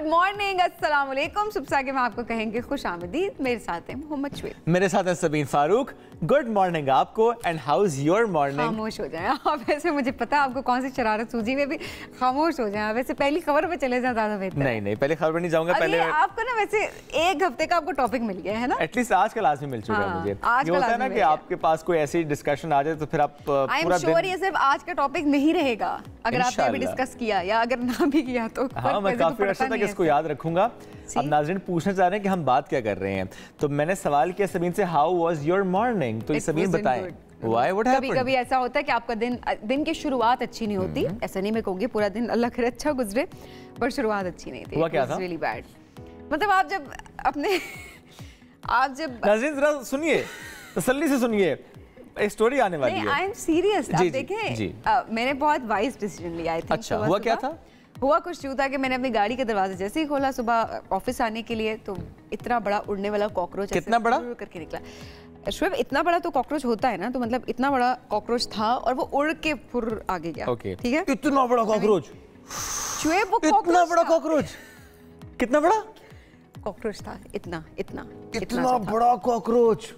Morning, अस्सलाम वालेकुम। सुबह के मैं आपको कहेंगे खुश आमदीद। मेरे साथ है मोहम्मद शुएब, मेरे साथ है सबीन फारूक। गुड मॉर्निंग आपको and how is your morning. खामोश हो जाए आप। वैसे मुझे पता है आपको कौन सी शरारत सूझी में भी खामोश हो जाए। वैसे पहली खबर पे चले जाए ज्यादा बेहतर। नहीं पहले खबर पर नहीं जाऊंगा। पहले आपको ना वैसे एक हफ्ते का आपको टॉपिक मिल गया है ना, एटलीस्ट आज का लाजमी मिल चुका है मुझे। आज ये होता है ना कि आपके पास कोई ऐसी डिस्कशन आ जाए तो फिर आप पूरा दिन। ये सिर्फ आज का टॉपिक नहीं रहेगा, अगर आपने भी डिस्कस किया या अगर ना भी किया तो हाँ, मैं काफी अर्से तक इसको याद रखूंगा। अब नाज़रीन पूछना चाह रहे हैं कि हम बात क्या कर रहे हैं, तो मैंने सवाल किया सबीन से, हाउ वाज योर मॉर्निंग। तो सबीन बताएं व्हाई, व्हाट हैपेंड। कभी-कभी ऐसा होता है कि आपका दिन की शुरुआत अच्छी नहीं होती। ऐसा नहीं मैं कहूंगी पूरा दिन अल्लाह करे अच्छा गुजरे, पर शुरुआत अच्छी नहीं थी। हुआ क्या था? Really bad. मतलब आप जब नाज़रीन जरा सुनिए, तसल्ली से सुनिए, एक स्टोरी आने वाली है। I am serious. आप देखें मैंने बहुत वाइज डिसीजन लिया। अच्छा, हुआ क्या था? हुआ कुछ यूँ था कि मैंने अपनी गाड़ी का दरवाजा जैसे ही खोला सुबह ऑफिस आने के लिए, तो इतना बड़ा उड़ने वाला कॉकरोच कितना बड़ा करके निकला। शुएब इतना बड़ा तो कॉकरोच होता है ना, तो मतलब इतना बड़ा कॉकरोच था और वो उड़ के फुर आगे गया। ठीक है, इतना बड़ा कॉकरोच। शुएब वो इतना बड़ा कॉकरोच, कितना बड़ा कॉकरोच था? इतना बड़ा cockroach.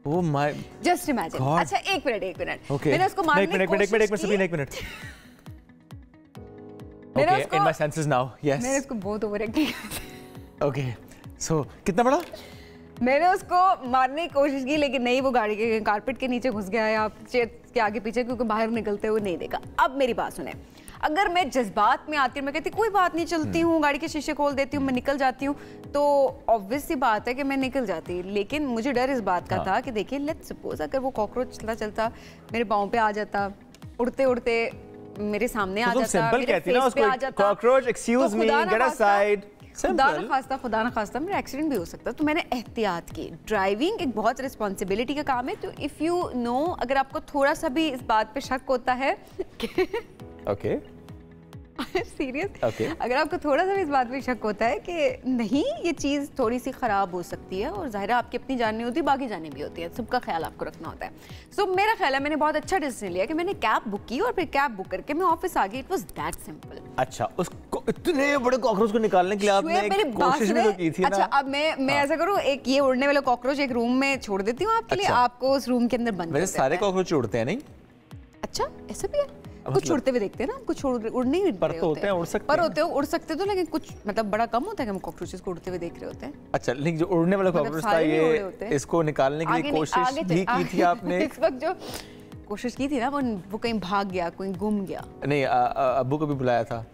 Oh my, just imagine. अच्छा एक मिनट Okay. मैंने उसको मारने की कोशिश की। एक minute Okay, in my senses now. Yes. मैंने उसको बहुत ओवर एक्टिंग। Okay, so कितना बड़ा? मैंने उसको मारने की कोशिश की, लेकिन नहीं, वो गाड़ी के कारपेट के नीचे घुस गया या चेयर के आगे पीछे, क्योंकि बाहर निकलते हुए नहीं देखा। अब मेरी बात सुने, अगर मैं जज्बात में आती हूँ, मैं कहती कोई बात नहीं, चलती हूँ, गाड़ी के शीशे खोल देती हूँ, मैं निकल जाती हूँ, तो ऑब्वियस सी बात है कि मैं निकल जाती। लेकिन मुझे डर इस बात का था कि देखिए लेट्स सपोज अगर वो कॉकरोच चलता मेरे पाँव पे आ जाता, उड़ते उड़ते मेरे सामने आ जाता, मेरे फेस पे आ जाता, cockroach excuse me, get aside. खुदा ना खास्ता मेरा एक्सीडेंट भी हो सकता। तो मैंने एहतियात की। ड्राइविंग एक बहुत रिस्पॉन्सिबिलिटी का काम है, तो इफ यू नो, अगर आपको थोड़ा सा भी इस बात पे शक होता है ओके सीरियस, अगर आपको थोड़ा सा भी इस बात पे शक होता है कि नहीं ये चीज़ थोड़ी सी ख़राब हो सकती है, और ज़ाहिर है आपकी अपनी जान नहीं होती, बाकी जाने भी होती है, सबका ख्याल आपको रखना होता है। सो मेरा ख्याल है मैंने बहुत अच्छा डिसीजन लिया कि मैंने कैब बुक की और फिर कैब बुक करके मैं ऑफिस आ गई। It was that simple. अच्छा, उसको इतने बड़े कॉकरोच को निकालने के लिए आपने एक कोशिश भी तो की थी ना? अच्छा, अब मैं ऐसा करूँ, एक ये उड़ने वाला कॉकरोच एक रूम में छोड़ देती हूँ आपके लिए, आपको उस रूम के अंदर बंद। वैसे सारे कॉकरोच उड़ते हैं नहीं? अच्छा ऐसा भी है, कुछ उड़ते हुए देखते हैं ना, कुछ उड़ने ही पर तो होते हैं, उड़ सकते हैं, उड़ सकते तो, लेकिन कुछ मतलब बड़ा कम होता है कि हम कॉकरोचेस को उड़ते हुए देख रहे होते हैं। अच्छा, लेकिन जो उड़ने वाला कॉकरोच था, ये इसको निकालने के लिए कोशिश भी की थी आपने? इस वक्त जो कोशिश की थी ना, वो कहीं भाग गया, कोई गुम गया। नहीं, अब्बू को भी बुलाया था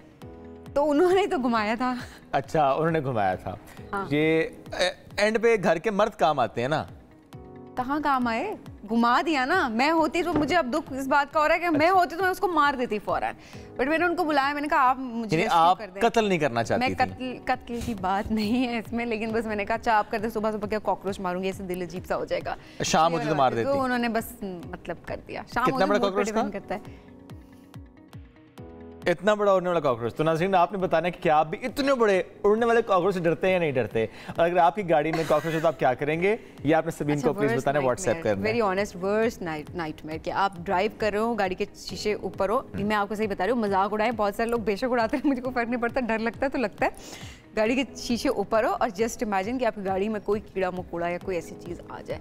तो उन्होंने तो घुमाया था। अच्छा, उन्होंने घुमाया था। ये एंड पे घर के मर्द काम आते हैं ना? कहाँ काम आए, घुमा दिया ना। मैं होती तो, मुझे अब दुख इस बात का हो रहा है कि मैं होती तो मैं उसको मार देती फौरन, बट मैंने उनको बुलाया, मैंने कहा आप मुझे आप कत्ल नहीं करना चाहती थी। मैं कत्ल की बात नहीं है इसमें, लेकिन बस मैंने कहा अच्छा आप कर दे, सुबह सुबह क्या कॉकरोच मारूंगी, ऐसे दिल अजीब सा हो जाएगा। शाम होती तो मार देती। तो उन्होंने बस मतलब कर दिया। शाम कितना बड़ा कॉकरोच करता है? इतना बड़ा उड़ने वाला कॉकरोच। तो नाज़रीन आपने बताना कि क्या आप भी इतने बड़े उड़ने वाले कॉकरोच से डरते हैं या नहीं डरते? और अगर आपकी गाड़ी में कॉकरोच हो तो आप क्या करेंगे, ये आपने सबीन को प्लीज बताना, व्हाट्सएप करना। वेरी ऑनेस्ट, वर्स्ट नाइटमेयर कि आप ड्राइव कर रहे हो, गाड़ी के शीशे ऊपर हो। मैं आपको सही बता रही हूँ, मजाक उड़ाए बहुत सारे लोग, बेशक उड़ाते हैं, मुझे कोई फर्क नहीं पड़ता, डर लगता है तो लगता है। गाड़ी के शीशे ऊपर हो और जस्ट इमेजिन कि आपकी गाड़ी में कोई कीड़ा मकोड़ा या कोई ऐसी चीज आ जाए।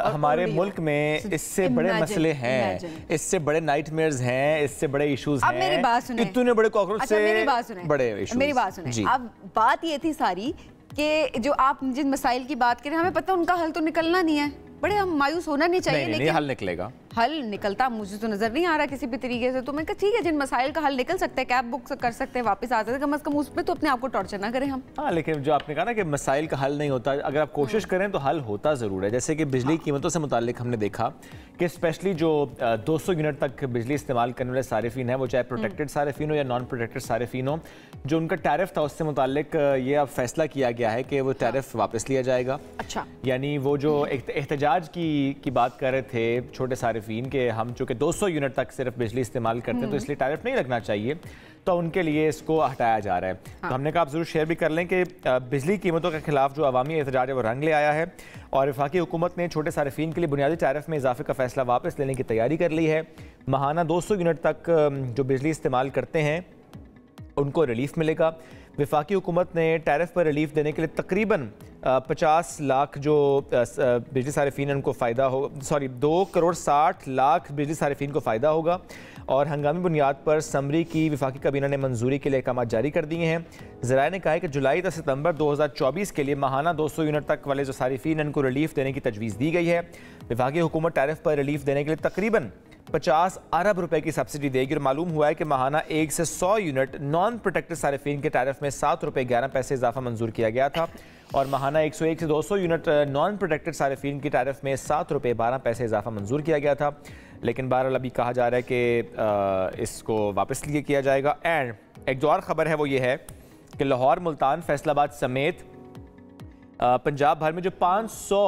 हमारे मुल्क में इससे बड़े मसले हैं, इससे बड़े नाइटमेयर्स हैं, इससे बड़े इश्यूज हैं। अब मेरी बात सुने, इतने बड़े कॉकरोच से मेरी बात सुने, बड़े इश्यूज। मेरी बात सुने। अब बात ये थी सारी कि जो आप जिन मसाइल की बात करें, हमें पता उनका हल तो निकलना नहीं है। बड़े हम मायूस होना नहीं चाहिए, लेकिन हल निकलेगा, हल निकलता मुझे तो नजर नहीं आ रहा किसी भी तरीके से। तो मैं कहा ठीक है, जिन मसाइल का हल निकल सकता है, कैब बुक कर सकते हैं, वापस आ सकते हैं, कम से कम उसमें तो अपने आप को टॉर्चर ना करें हम। हाँ, लेकिन जो आपने कहा ना कि मसाइल का हल नहीं होता, अगर आप कोशिश करें तो हल होता ज़रूर है। जैसे कि बिजली कीमतों से मुतालिक हमने देखा कि स्पेशली जो 200 यूनिट तक बिजली इस्तेमाल करने वाले सारिफिन है, वो चाहे प्रोटेक्टेड सारिफिन हो या नॉन प्रोटेक्टेड सारिफिन हो, जो उनका टैरिफ था उससे मुतालिक ये अब फैसला किया गया है कि वो टैरिफ वापस लिया जाएगा। अच्छा, यानी वो जो एहतजाज की बात कर रहे थे छोटे सारिफिन के, हम चूँकि 200 यूनिट तक सिर्फ बिजली इस्तेमाल करते हैं तो इसलिए टैरिफ नहीं लगना चाहिए, तो उनके लिए इसको हटाया जा रहा है। तो हमने कहा आप ज़रूर शेयर भी कर लें कि बिजली कीमतों के खिलाफ जो अवामी एहतजाज है वो रंग ले आया है, और वफाकी हुकूमत ने छोटे सारिफिन के लिए बुनियादी टैरिफ में इजाफे का फैसला वापस लेने की तैयारी कर ली है। माहाना 200 यूनिट तक जो बिजली इस्तेमाल करते हैं उनको रिलीफ मिलेगा। वफाकी हुकूमत ने टैरिफ पर रिलीफ देने के लिए तकरीबन 50 लाख जो बिजली सारिफीन उनको फ़ायदा हो 2 करोड़ 60 लाख बिजली सारिफीन को फ़ायदा होगा और हंगामी बुनियाद पर समरी की वफाकी काबीना ने मंजूरी के लिए अहकाम जारी कर दिए हैं। ज़राए ने कहा है कि जुलाई से सितंबर 2024 के लिए माहाना 200 यूनिट तक वाले जो सारिफीन इनको रिलीफ देने की तजवीज़ दी गई है। वफाकी हुकूमत टैरिफ पर रिलीफ देने के लिए तकरीबन 50 अरब रुपए की सब्सिडी देगी और मालूम हुआ है कि माहाना 1 से 100 यूनिट नॉन प्रोटेक्टेड सारिफीन के टैरिफ में 7 रुपए 11 पैसे इजाफा मंजूर किया गया था और माहाना 101 से 200 यूनिट नॉन प्रोटेक्टेड सारिफीन की टैरिफ में 7 रुपए 12 पैसे इजाफा मंजूर किया गया था। लेकिन बहरहाल अभी कहा जा रहा है कि इसको वापस लिए किया जाएगा। एंड एक जो और ख़बर है वो ये है कि लाहौर, मुल्तान, फैसलाबाद समेत पंजाब भर में जो 500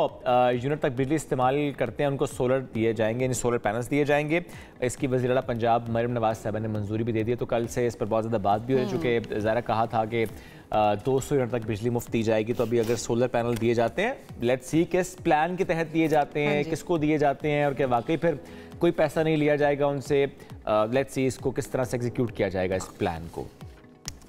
यूनिट तक बिजली इस्तेमाल करते हैं उनको सोलर दिए जाएंगे, यानी सोलर पैनल्स दिए जाएंगे। इसकी वज़ीर आला पंजाब मरियम नवाज साहबा ने मंजूरी भी दे दी है। तो कल से इस पर बहुत ज़्यादा बात भी हो रही है, चूँकि ज़रा कहा था कि 200 यूनिट तक बिजली मुफ्त दी जाएगी। तो अभी अगर सोलर पैनल दिए जाते हैं, लेट्स सी किस प्लान के तहत दिए जाते हैं, किसको दिए जाते हैं और क्या वाकई फिर कोई पैसा नहीं लिया जाएगा उनसे। लेट्स सी इसको किस तरह से एग्जीक्यूट किया जाएगा इस प्लान को।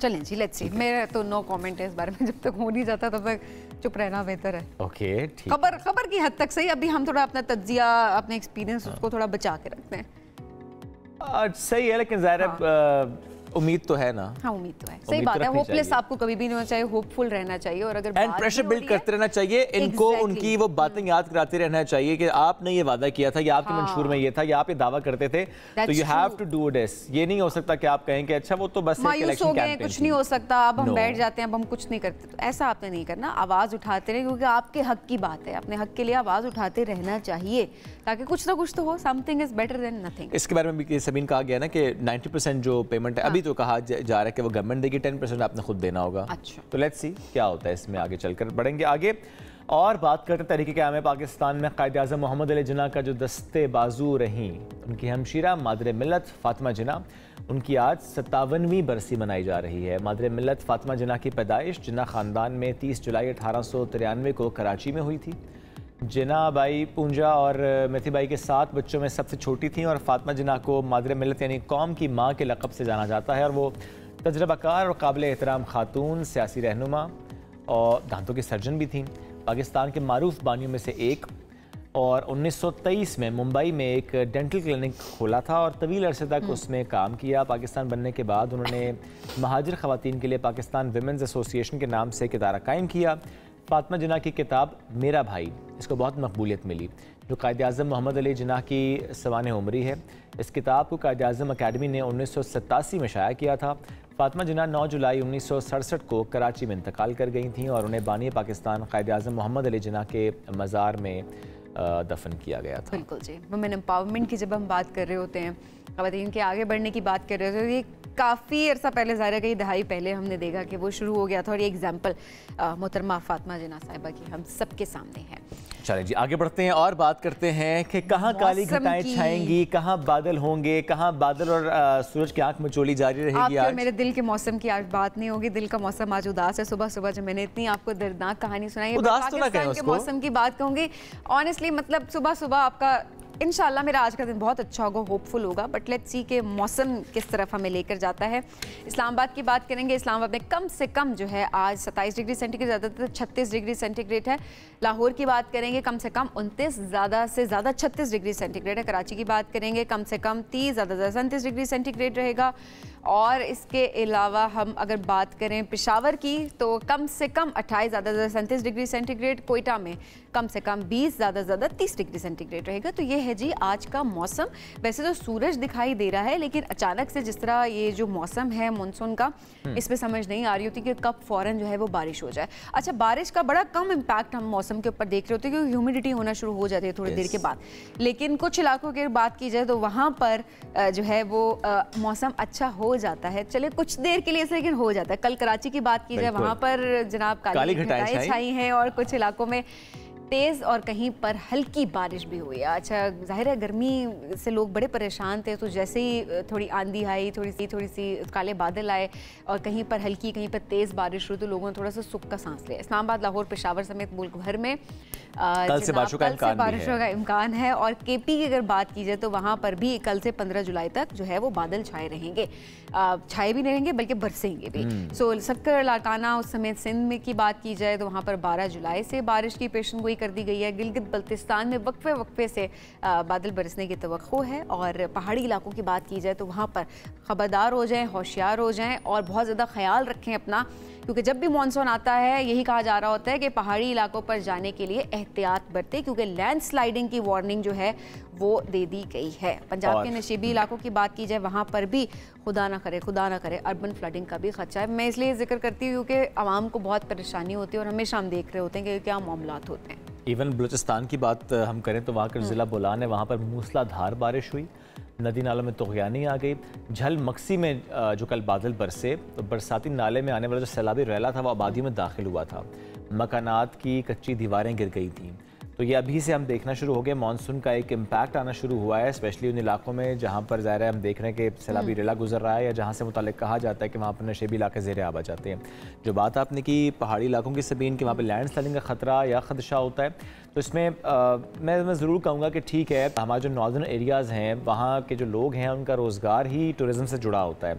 चलें जी, लेट्स सी। मेरा तो नो कमेंट है इस बारे में, जब तक हो नहीं जाता तब तक चुप रहना बेहतर है। ओके, ठीक। खबर की हद तक सही। अभी हम थोड़ा अपना तज्जिया, अपने एक्सपीरियंस उसको थोड़ा बचा के रखते हैं। सही है, लेकिन ज़ाहिर उम्मीद तो है ना। हाँ, उम्मीद तो है, सही बात है। होपलेस आपको कभी भी नहीं होना चाहिए, होपफुल रहना चाहिए और अगर एंड प्रेशर बिल्ड करते रहना चाहिए इनको। उनकी वो बातें याद कराते रहना चाहिए कि आपने ये वादा किया था, या आपके मंशूर में ये था, या आप ये दावा करते थे, तो you have to do this. ये नहीं हो सकता कि आप कहें कि अच्छा वो तो बस मायूस हो गए, कुछ नहीं हो सकता, अब हम बैठ जाते हैं, अब हम कुछ नहीं करते। तो ऐसा आपने नहीं करना, आवाज उठाते रहे, क्योंकि आपके हक की बात है। अपने हक के लिए आवाज उठाते रहना चाहिए ताकि कुछ ना कुछ तो हो। Something is better than nothing. इसके बारे में भी सबीन कहा गया ना कि 90% जो पेमेंट है, अभी तो कहा जा रहा है कि वो गवर्नमेंट देगी, 10% आपने खुद देना होगा। अच्छा, तो लेट्स सी क्या होता है इसमें, आगे चलकर बढ़ेंगे आगे। और बात करते तरीके क़याम है पाकिस्तान में कायद-ए-आज़म मोहम्मद अली जिन्ना का जो दस्ते बाजू रहीं, उनकी हमशीरा मादरे मिल्लत फातिमा जिन्ना, उनकी आज 57वीं बरसी मनाई जा रही है। मादरे मिल्लत फातिमा जिन्ना की पैदाइश जिन्ना ख़ानदान में 30 जुलाई 1893 को कराची में हुई थी। जिन्ना बाई पूंजा और मेथी बाई के 7 बच्चों में सबसे छोटी थी और फातिमा जिन्ना को मादरे मिल्लत यानी कौम की माँ के लक़ब से जाना जाता है। और वो तजर्बाकार और काबिल एहतराम खातून, सियासी रहनुमा और दांतों की सर्जन भी थीं। पाकिस्तान के मारूफ बानियों में से एक, और 1923 में मुंबई में एक डेंटल क्लिनिक खोला था और तवील अरसे तक उसमें काम किया। पाकिस्तान बनने के बाद उन्होंने महाजिर ख़वातीन के लिए पाकिस्तान विमेंस एसोसिएशन के नाम से एक इदारा कायम किया। फातिमा जिन्ना की किताब मेरा भाई, इसको बहुत मकबूलियत मिली, जो कायद-ए-आज़म मोहम्मद अली जिन्ना की सवाने उमरी है। इस किताब को कायद-ए-आज़म अकेडमी ने 1987 में शाया किया था। फातिमा जिन्ना 9 जुलाई 1967 को कराची में इंतकाल कर गई थीं और उन्हें बानी पाकिस्तान कायद-ए-आज़म मोहम्मद अली जिन्ना के मज़ार में दफन किया गया था। बिल्कुल जी। वुमेन एम्पावरमेंट की जब हम बात कर रहे होते हैं, ख़वातीन के आगे बढ़ने की बात कर रहे होते हैं, ये काफ़ी अर्सा पहले, ज़ाहिर है कई दहाई पहले हमने देखा कि वो शुरू हो गया था। और ये एग्जाम्पल मोहतरमा फातिमा जिन्ना साहिबा की हम सबके सामने है। चलें जी, आगे बढ़ते हैं और बात करते हैं कि कहाँ काली घटाएं छाएंगी, कहाँ बादल होंगे, कहाँ बादल और सूरज की आंख मचोली जारी रहेगी। आज मेरे दिल के मौसम की आज बात नहीं होगी। दिल का मौसम आज उदास है। सुबह सुबह जब मैंने इतनी आपको दर्दनाक कहानी सुनाई, उदास तो ना कहें उसको, मौसम की बात कहूँगी ऑनेस्टली। मतलब सुबह सुबह आपका इंशाल्लाह मेरा आज का दिन बहुत अच्छा होगा, होपफुल होगा। बट लेट्स सी के मौसम किस तरफ हमें लेकर जाता है। इस्लामाबाद की बात करेंगे। इस्लामाबाद में कम से कम जो है आज 27 डिग्री सेंटीग्रेड, ज़्यादातर 36 डिग्री सेंटीग्रेड है। लाहौर की बात करेंगे कम से कम 29, ज़्यादा से ज़्यादा 36 डिग्री सेंटीग्रेड है। कराची की बात करेंगे कम से कम 30, ज़्यादा से ज़्यादा 37 डिग्री सेंटीग्रेड रहेगा। और इसके अलावा हम अगर बात करें पेशावर की तो कम से कम 28, ज़्यादा से ज़्यादा 37 डिग्री सेंटीग्रेड। कोयटा में कम से कम 20, ज़्यादा से ज़्यादा 30 डिग्री सेंटीग्रेड रहेगा। तो ये है जी आज का मौसम। वैसे तो सूरज दिखाई दे रहा है, लेकिन अचानक से जिस तरह ये जो मौसम है मानसून का, इसमें समझ नहीं आ रही होती कि कब फ़ौरन जो है वो बारिश हो जाए। अच्छा, बारिश का बड़ा कम इम्पैक्ट हम मौसम के ऊपर देख रहे होते हैं क्योंकि ह्यूमिडिटी होना शुरू हो जाती है थोड़ी देर के बाद। लेकिन कुछ इलाकों की बात की जाए तो वहाँ पर जो है वो मौसम अच्छा हो जाता है। चले कुछ देर के लिए, लेकिन हो जाता है। कल कराची की बात की जाए, वहाँ पर जनाब काली घटाएं छाई हैं और कुछ इलाकों में तेज़ और कहीं पर हल्की बारिश भी हुई है। अच्छा, जाहिर है गर्मी से लोग बड़े परेशान थे, तो जैसे ही थोड़ी आंधी आई, थोड़ी सी काले बादल आए और कहीं पर हल्की कहीं पर तेज़ बारिश हुई, तो लोगों ने थोड़ा सा सुख का सांस लिया। इस्लामाबाद, लाहौर, पेशावर समेत मुल्क भर में कल से बारिशों का इम्कान है। और केपी की अगर बात की जाए तो वहाँ पर भी कल से 15 जुलाई तक जो है वो बादल छाए रहेंगे, छाए भी नहीं रहेंगे बल्कि बरसेंगे भी। सो सक्कर, लाड़काना उस समेत सिंध में की बात की जाए तो वहाँ पर 12 जुलाई से बारिश की पेशन गोई कर दी गई है। गिलगित बल्तिस्तान में वक्फे से बादल बरसने की तवक्को है। और पहाड़ी इलाकों की बात की जाए तो वहाँ पर खबरदार हो जाएं, होशियार हो जाएं और बहुत ज़्यादा ख्याल रखें अपना, क्योंकि जब भी मानसून आता है यही कहा जा रहा होता है कि पहाड़ी इलाकों पर जाने के लिए एहतियात बरतें, क्योंकि लैंडस्लाइडिंग की वार्निंग जो है वो दे दी गई है। पंजाब के नशीबी इलाकों की बात की जाए वहाँ पर भी खुदा ना करे अर्बन फ्लडिंग का भी खदशा है। मैं इसलिए जिक्र करती हूँ क्योंकि आवाम को बहुत परेशानी होती है और हमेशा हम देख रहे होते हैं कि क्या मामलात होते हैं। इवन बलूचिस्तान की बात हम करें तो वहाँ का ज़िला बोलान है, वहाँ पर मूसलाधार बारिश हुई, नदी नालों में तुग़यानी आ गई। झल मक्सी में जो कल बादल बरसे तो बरसाती नाले में आने वाला जो सैलाबी रैला था वो आबादी में दाखिल हुआ था, मकानात की कच्ची दीवारें गिर गई थीं। तो ये अभी से हम देखना शुरू हो गए, मानसून का एक इम्पैक्ट आना शुरू हुआ है, स्पेशली उन इलाकों में जहाँ पर ज़ाहिर है हम देख रहे हैं कि सैलाबी रेला गुजर रहा है या जहाँ से मुतालिक कहा जाता है कि वहाँ पर नशेबी इलाके ज़ेर आब आ जाते हैं। जो बात आपने की पहाड़ी इलाकों की सबीन कि वहाँ पर लैंड स्लाइडिंग का ख़तरा या खदशा होता है, तो इसमें मैं ज़रूर कहूँगा कि ठीक है, हमारे जो नॉर्दर्न एरियाज़ हैं वहाँ के जो लोग हैं उनका रोज़गार ही टूरिज़म से जुड़ा होता है,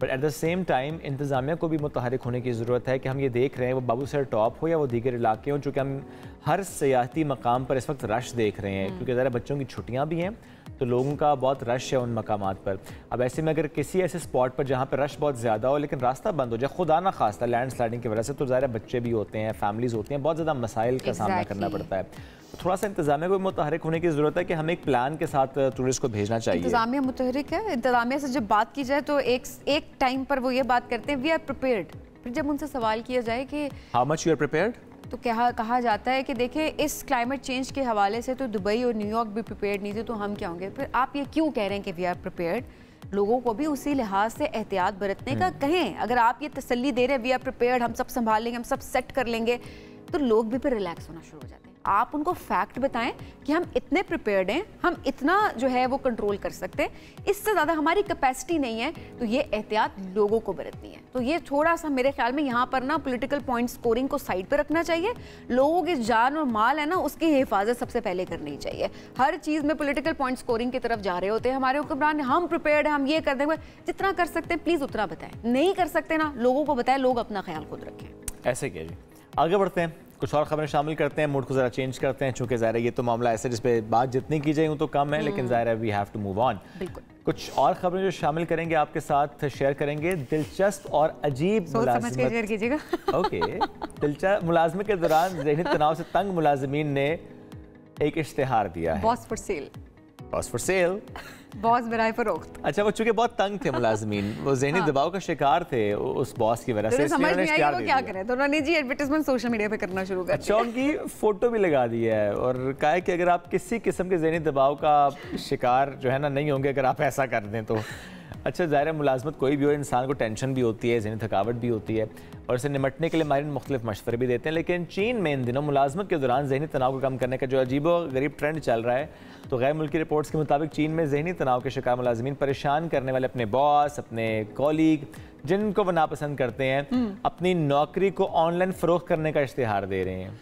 but at the same time इंतज़ामिया को भी मुतहरिक होने की ज़रूरत है कि हम ये देख रहे हैं वो बाबू सर टॉप हो या वो दीगर इलाके हों, चूँकि हम हर सियाहती मकाम पर इस वक्त रश देख रहे हैं, क्योंकि ज़रा बच्चों की छुट्टियाँ भी हैं तो लोगों का बहुत रश है उन मकामात पर। अब ऐसे में अगर किसी ऐसे स्पॉट पर जहाँ पर रश बहुत ज़्यादा हो लेकिन रास्ता बंद हो जाए, खुदा ना खास्ता लैंड स्लाइडिंग की वजह से, तो ज़ाहिर बच्चे भी होते हैं, फैमिलीज़ होती हैं, बहुत ज़्यादा मसाइल का सामना करना पड़ता है। तो थोड़ा सा इंतज़ामिया को मुतहरिक होने की ज़रूरत है कि हमें एक प्लान के साथ टूरिस्ट को भेजना चाहिए। इंतज़ामिया मुतहरिक है। इंतज़ामिया से जब बात की जाए तो एक टाइम पर वो ये बात करते हैं वी आर प्रिपेयर्ड, फिर जब उनसे सवाल किया जाए कि how much you are prepared, तो क्या कहा जाता है कि देखिए इस क्लाइमेट चेंज के हवाले से तो दुबई और न्यूयॉर्क भी प्रिपेयर्ड नहीं थे, तो हम क्या होंगे। फिर आप ये क्यों कह रहे हैं कि वी आर प्रिपेयर्ड? लोगों को भी उसी लिहाज से एहतियात बरतने का कहें। अगर आप ये तसल्ली दे रहे हैं वी आर प्रिपेयर्ड, हम सब संभाल लेंगे, हम सब सेट कर लेंगे, तो लोग भी फिर रिलैक्स होना शुरू हो जाते हैं। आप उनको फैक्ट बताएं कि हम इतने प्रिपेयर्ड हैं, हम इतना जो है वो कंट्रोल कर सकते हैं, इससे ज़्यादा हमारी कैपेसिटी नहीं है, तो ये एहतियात लोगों को बरतनी है। तो ये थोड़ा सा मेरे ख्याल में यहाँ पर ना पॉलिटिकल पॉइंट स्कोरिंग को साइड पर रखना चाहिए। लोगों की जान और माल है ना, उसकी हिफाजत सबसे पहले करनी चाहिए। हर चीज़ में पॉलिटिकल पॉइंट स्कोरिंग की तरफ जा रहे होते हैं हमारे हुक्मरान, हम प्रिपेयर्ड हैं, हम ये कर देंगे। जितना कर सकते हैं प्लीज़ उतना बताएं, नहीं कर सकते ना लोगों को बताएं, लोग अपना ख्याल खुद रखें। ऐसे किया जी। आगे बढ़ते हैं, कुछ और खबरें शामिल करते हैं, मूड को ज़रा चेंज करते हैं, चूँकि ज़ाहिर है ये तो मामला ऐसा जिस पे बात जितनी की जाए तो कम है, लेकिन ज़ाहिर है we have to move on. कुछ और खबरें जो शामिल करेंगे आपके साथ शेयर करेंगे, दिलचस्प और अजीब मुलाजमत के दौरान ज़हनी तनाव से तंग मुलाजमीन ने एक इश्तिहार दिया है, बॉस फॉर सेल, बॉस बराए फरोख्त। अच्छा, वो चूंकि बहुत तंग थे मुलाजमीन, वो ज़हनी दबाव का शिकार थे उस बॉस की वजह से, समझ नहीं आया वो क्या करें, तो उन्होंने जी एडवर्टाइजमेंट सोशल मीडिया पे करना शुरू कर दिया। अच्छा, उनकी फोटो भी लगा दी है और कहा है कि अगर आप किसी किस्म के ज़हनी दबाव का शिकार जो है ना नहीं होंगे अगर आप ऐसा कर दें तो। अच्छा, ज़ाहिर है मुलाजमत कोई भी हो, इंसान को टेंशन भी होती है, ज़हनी थकावट भी होती है और इसे निमटने के लिए माहिरीन मुख्तलिफ मशवरे भी देते हैं, लेकिन चीन में इन दिनों मुलाजमत के दौरान ज़हनी तनाव को कम करने का जो अजीबो गरीब ट्रेंड चल रहा है, तो गैर मुल्की रिपोर्ट्स के मुताबिक चीन में ज़हनी तनाव के शिकार मुलाजमीन परेशान करने वाले अपने बॉस, अपने कॉलीग, जिनको वो नापसंद करते हैं, अपनी नौकरी को ऑनलाइन फ़रोख्त करने का इश्तिहार दे रहे हैं।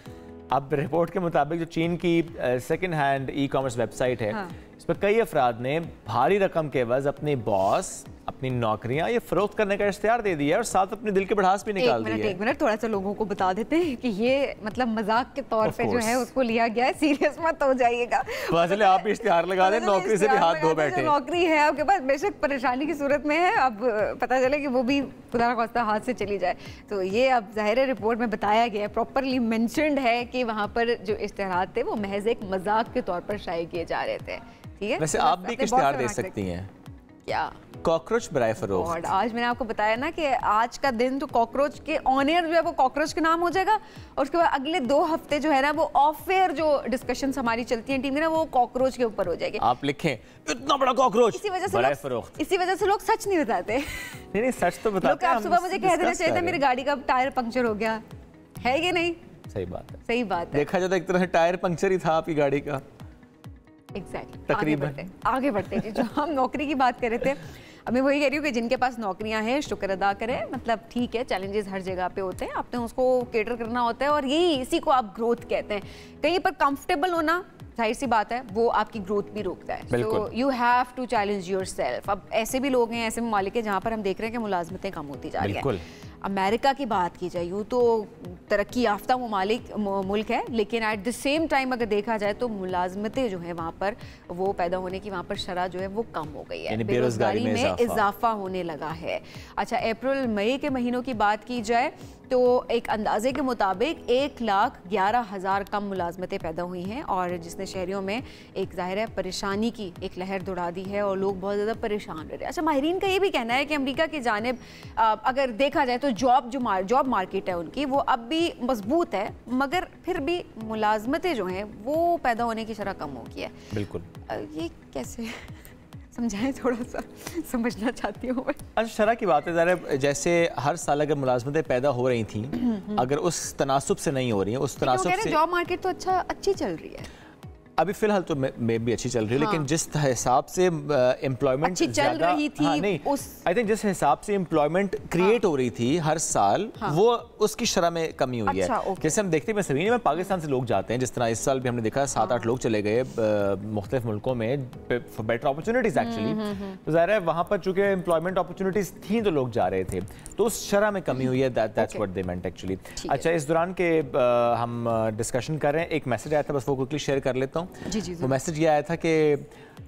अब रिपोर्ट के मुताबिक जो चीन की second hand e commerce website है, इस पर कई अफराद ने भारी रकम के एवज़ अपने बॉस, अपनी नौकरियां ये फरोख्त करने का इश्तिहार दे दिया है और साथ अपने दिल के भड़ास भी निकाल दिए। एक मिनट थोड़ा सा लोगों को बता देते हैं कि ये मतलब मजाक के तौर पे जो है उसको लिया गया है, सीरियस मत हो जाइएगा। चले आप भी इश्तिहार लगा दें, नौकरी से भी हाथ धो बैठे। नौकरी है आपके पास, बेशक परेशानी की सूरत में है, अब पता चले कि वो भी खुदा ना खास्ता हाथ से चली जाए, तो ये अब ज़ाहिर रिपोर्ट में बताया गया है, प्रॉपरली मेंशन्ड है कि वहाँ पर जो इश्तिहार थे वो महज एक मजाक के तौर पर शाये किए जा रहे थे। ठीक है, वैसे आप भी एक इश्तिहार दे सकती हैं, क्या कॉकरोच बराए फरोख्त। आज मैंने आपको बताया ना कि आज का दिन तो कॉकरोच के ऑन एयर जो है वो कॉकरोच के नाम हो जाएगा और उसके बाद अगले 2 हफ्ते जो है ना वो ऑफ एयर जो डिस्कशंस हमारी चलती हैं टीम में ना वो कॉकरोच के ऊपर हो जाएगी। आप लिखें इतना बड़ा कॉकरोच, इसी वजह से लोग सच नहीं बताते। नहीं सच तो बताते हैं। आप सुबह मुझे कह देना चाहिए था मेरी गाड़ी का टायर पंक्चर हो गया है कि नहीं, सही बात है, सही बात है। देखा जाए तो एक तरह से टायर पंक्चर ही था आपकी गाड़ी का। एग्जैक्टली तकरीबन। आगे बढ़ते जी, जो हम नौकरी की बात कर रहे थे, अब मैं वही कह रही हूँ कि जिनके पास नौकरियां हैं शुक्र अदा करें, मतलब ठीक है, चैलेंजेस हर जगह पे होते हैं, आपने उसको केटर करना होता है और यही इसी को आप ग्रोथ कहते हैं। कहीं पर कंफर्टेबल होना जाहिर सी बात है वो आपकी ग्रोथ भी रोकता है। So you have to challenge yourself. अब ऐसे भी लोग हैं, ऐसे ममालिक हैं जहाँ पर हम देख रहे हैं कि मुलाजमतें कम होती जा रही हैं। अमेरिका की बात की जाए, यूँ तो तरक्की याफ्ता मुल्क है, लेकिन एट द सेम टाइम अगर देखा जाए तो मुलाजमतें जो है वहाँ पर वो पैदा होने की वहाँ पर शरह जो है वो कम हो गई है, बेरोजगारी में इजाफा होने लगा है। अच्छा, अप्रैल मई के महीनों की बात की जाए तो एक अंदाजे के मुताबिक 1,11,000 कम मुलाजमतें पैदा हुई हैं और जिसने शहरियों में एक ज़ाहिर है परेशानी की एक लहर दौड़ा दी है और लोग बहुत ज़्यादा परेशान रह रहे हैं। अच्छा, माहिरीन का ये भी कहना है कि अमेरिका की जानिब अगर देखा जाए तो जॉब मार्केट है उनकी वो अब भी मजबूत है, मगर फिर भी मुलाजमतें जो हैं वो पैदा होने की शरह कम हो गई है। बिल्कुल, ये कैसे समझाएं, थोड़ा सा समझना चाहती हूँ मैं। अच्छा, शरह की बात है ज़रा, जैसे हर साल अगर मुलाजमतें पैदा हो रही थी, अगर उस तनासुब से नहीं हो रही है, उस तनासुब से जॉब मार्केट तो अच्छी चल रही है अभी फिलहाल तो मैं भी अच्छी चल रही है, लेकिन जिस हिसाब से एम्प्लॉयमेंट चल रही थी, आई थिंक जिस हिसाब से एम्प्लॉयमेंट क्रिएट हो रही थी हर साल, वो उसकी शरह में कमी हुई है। जैसे हम देखते हैं सभी में पाकिस्तान से लोग जाते हैं, जिस तरह इस साल भी हमने देखा 7-8 लोग चले गए मुख्तलिफ मुल्कों में फॉर बेटर अपॉर्चुनिटीज एक्चुअली। तो ज़ाहिर है वहाँ पर चूंकि एम्प्लॉयमेंट अपॉर्चुनिटीज थी तो लोग जा रहे थे, तो उस शरह में कमी हुई है। That's what they meant actually. अच्छा, इस दौरान के हम डिस्कशन कर रहे हैं, एक मैसेज आया था, बस वो क्विकली शेयर कर लेता हूँ। जी। वो मैसेज ये आया था कि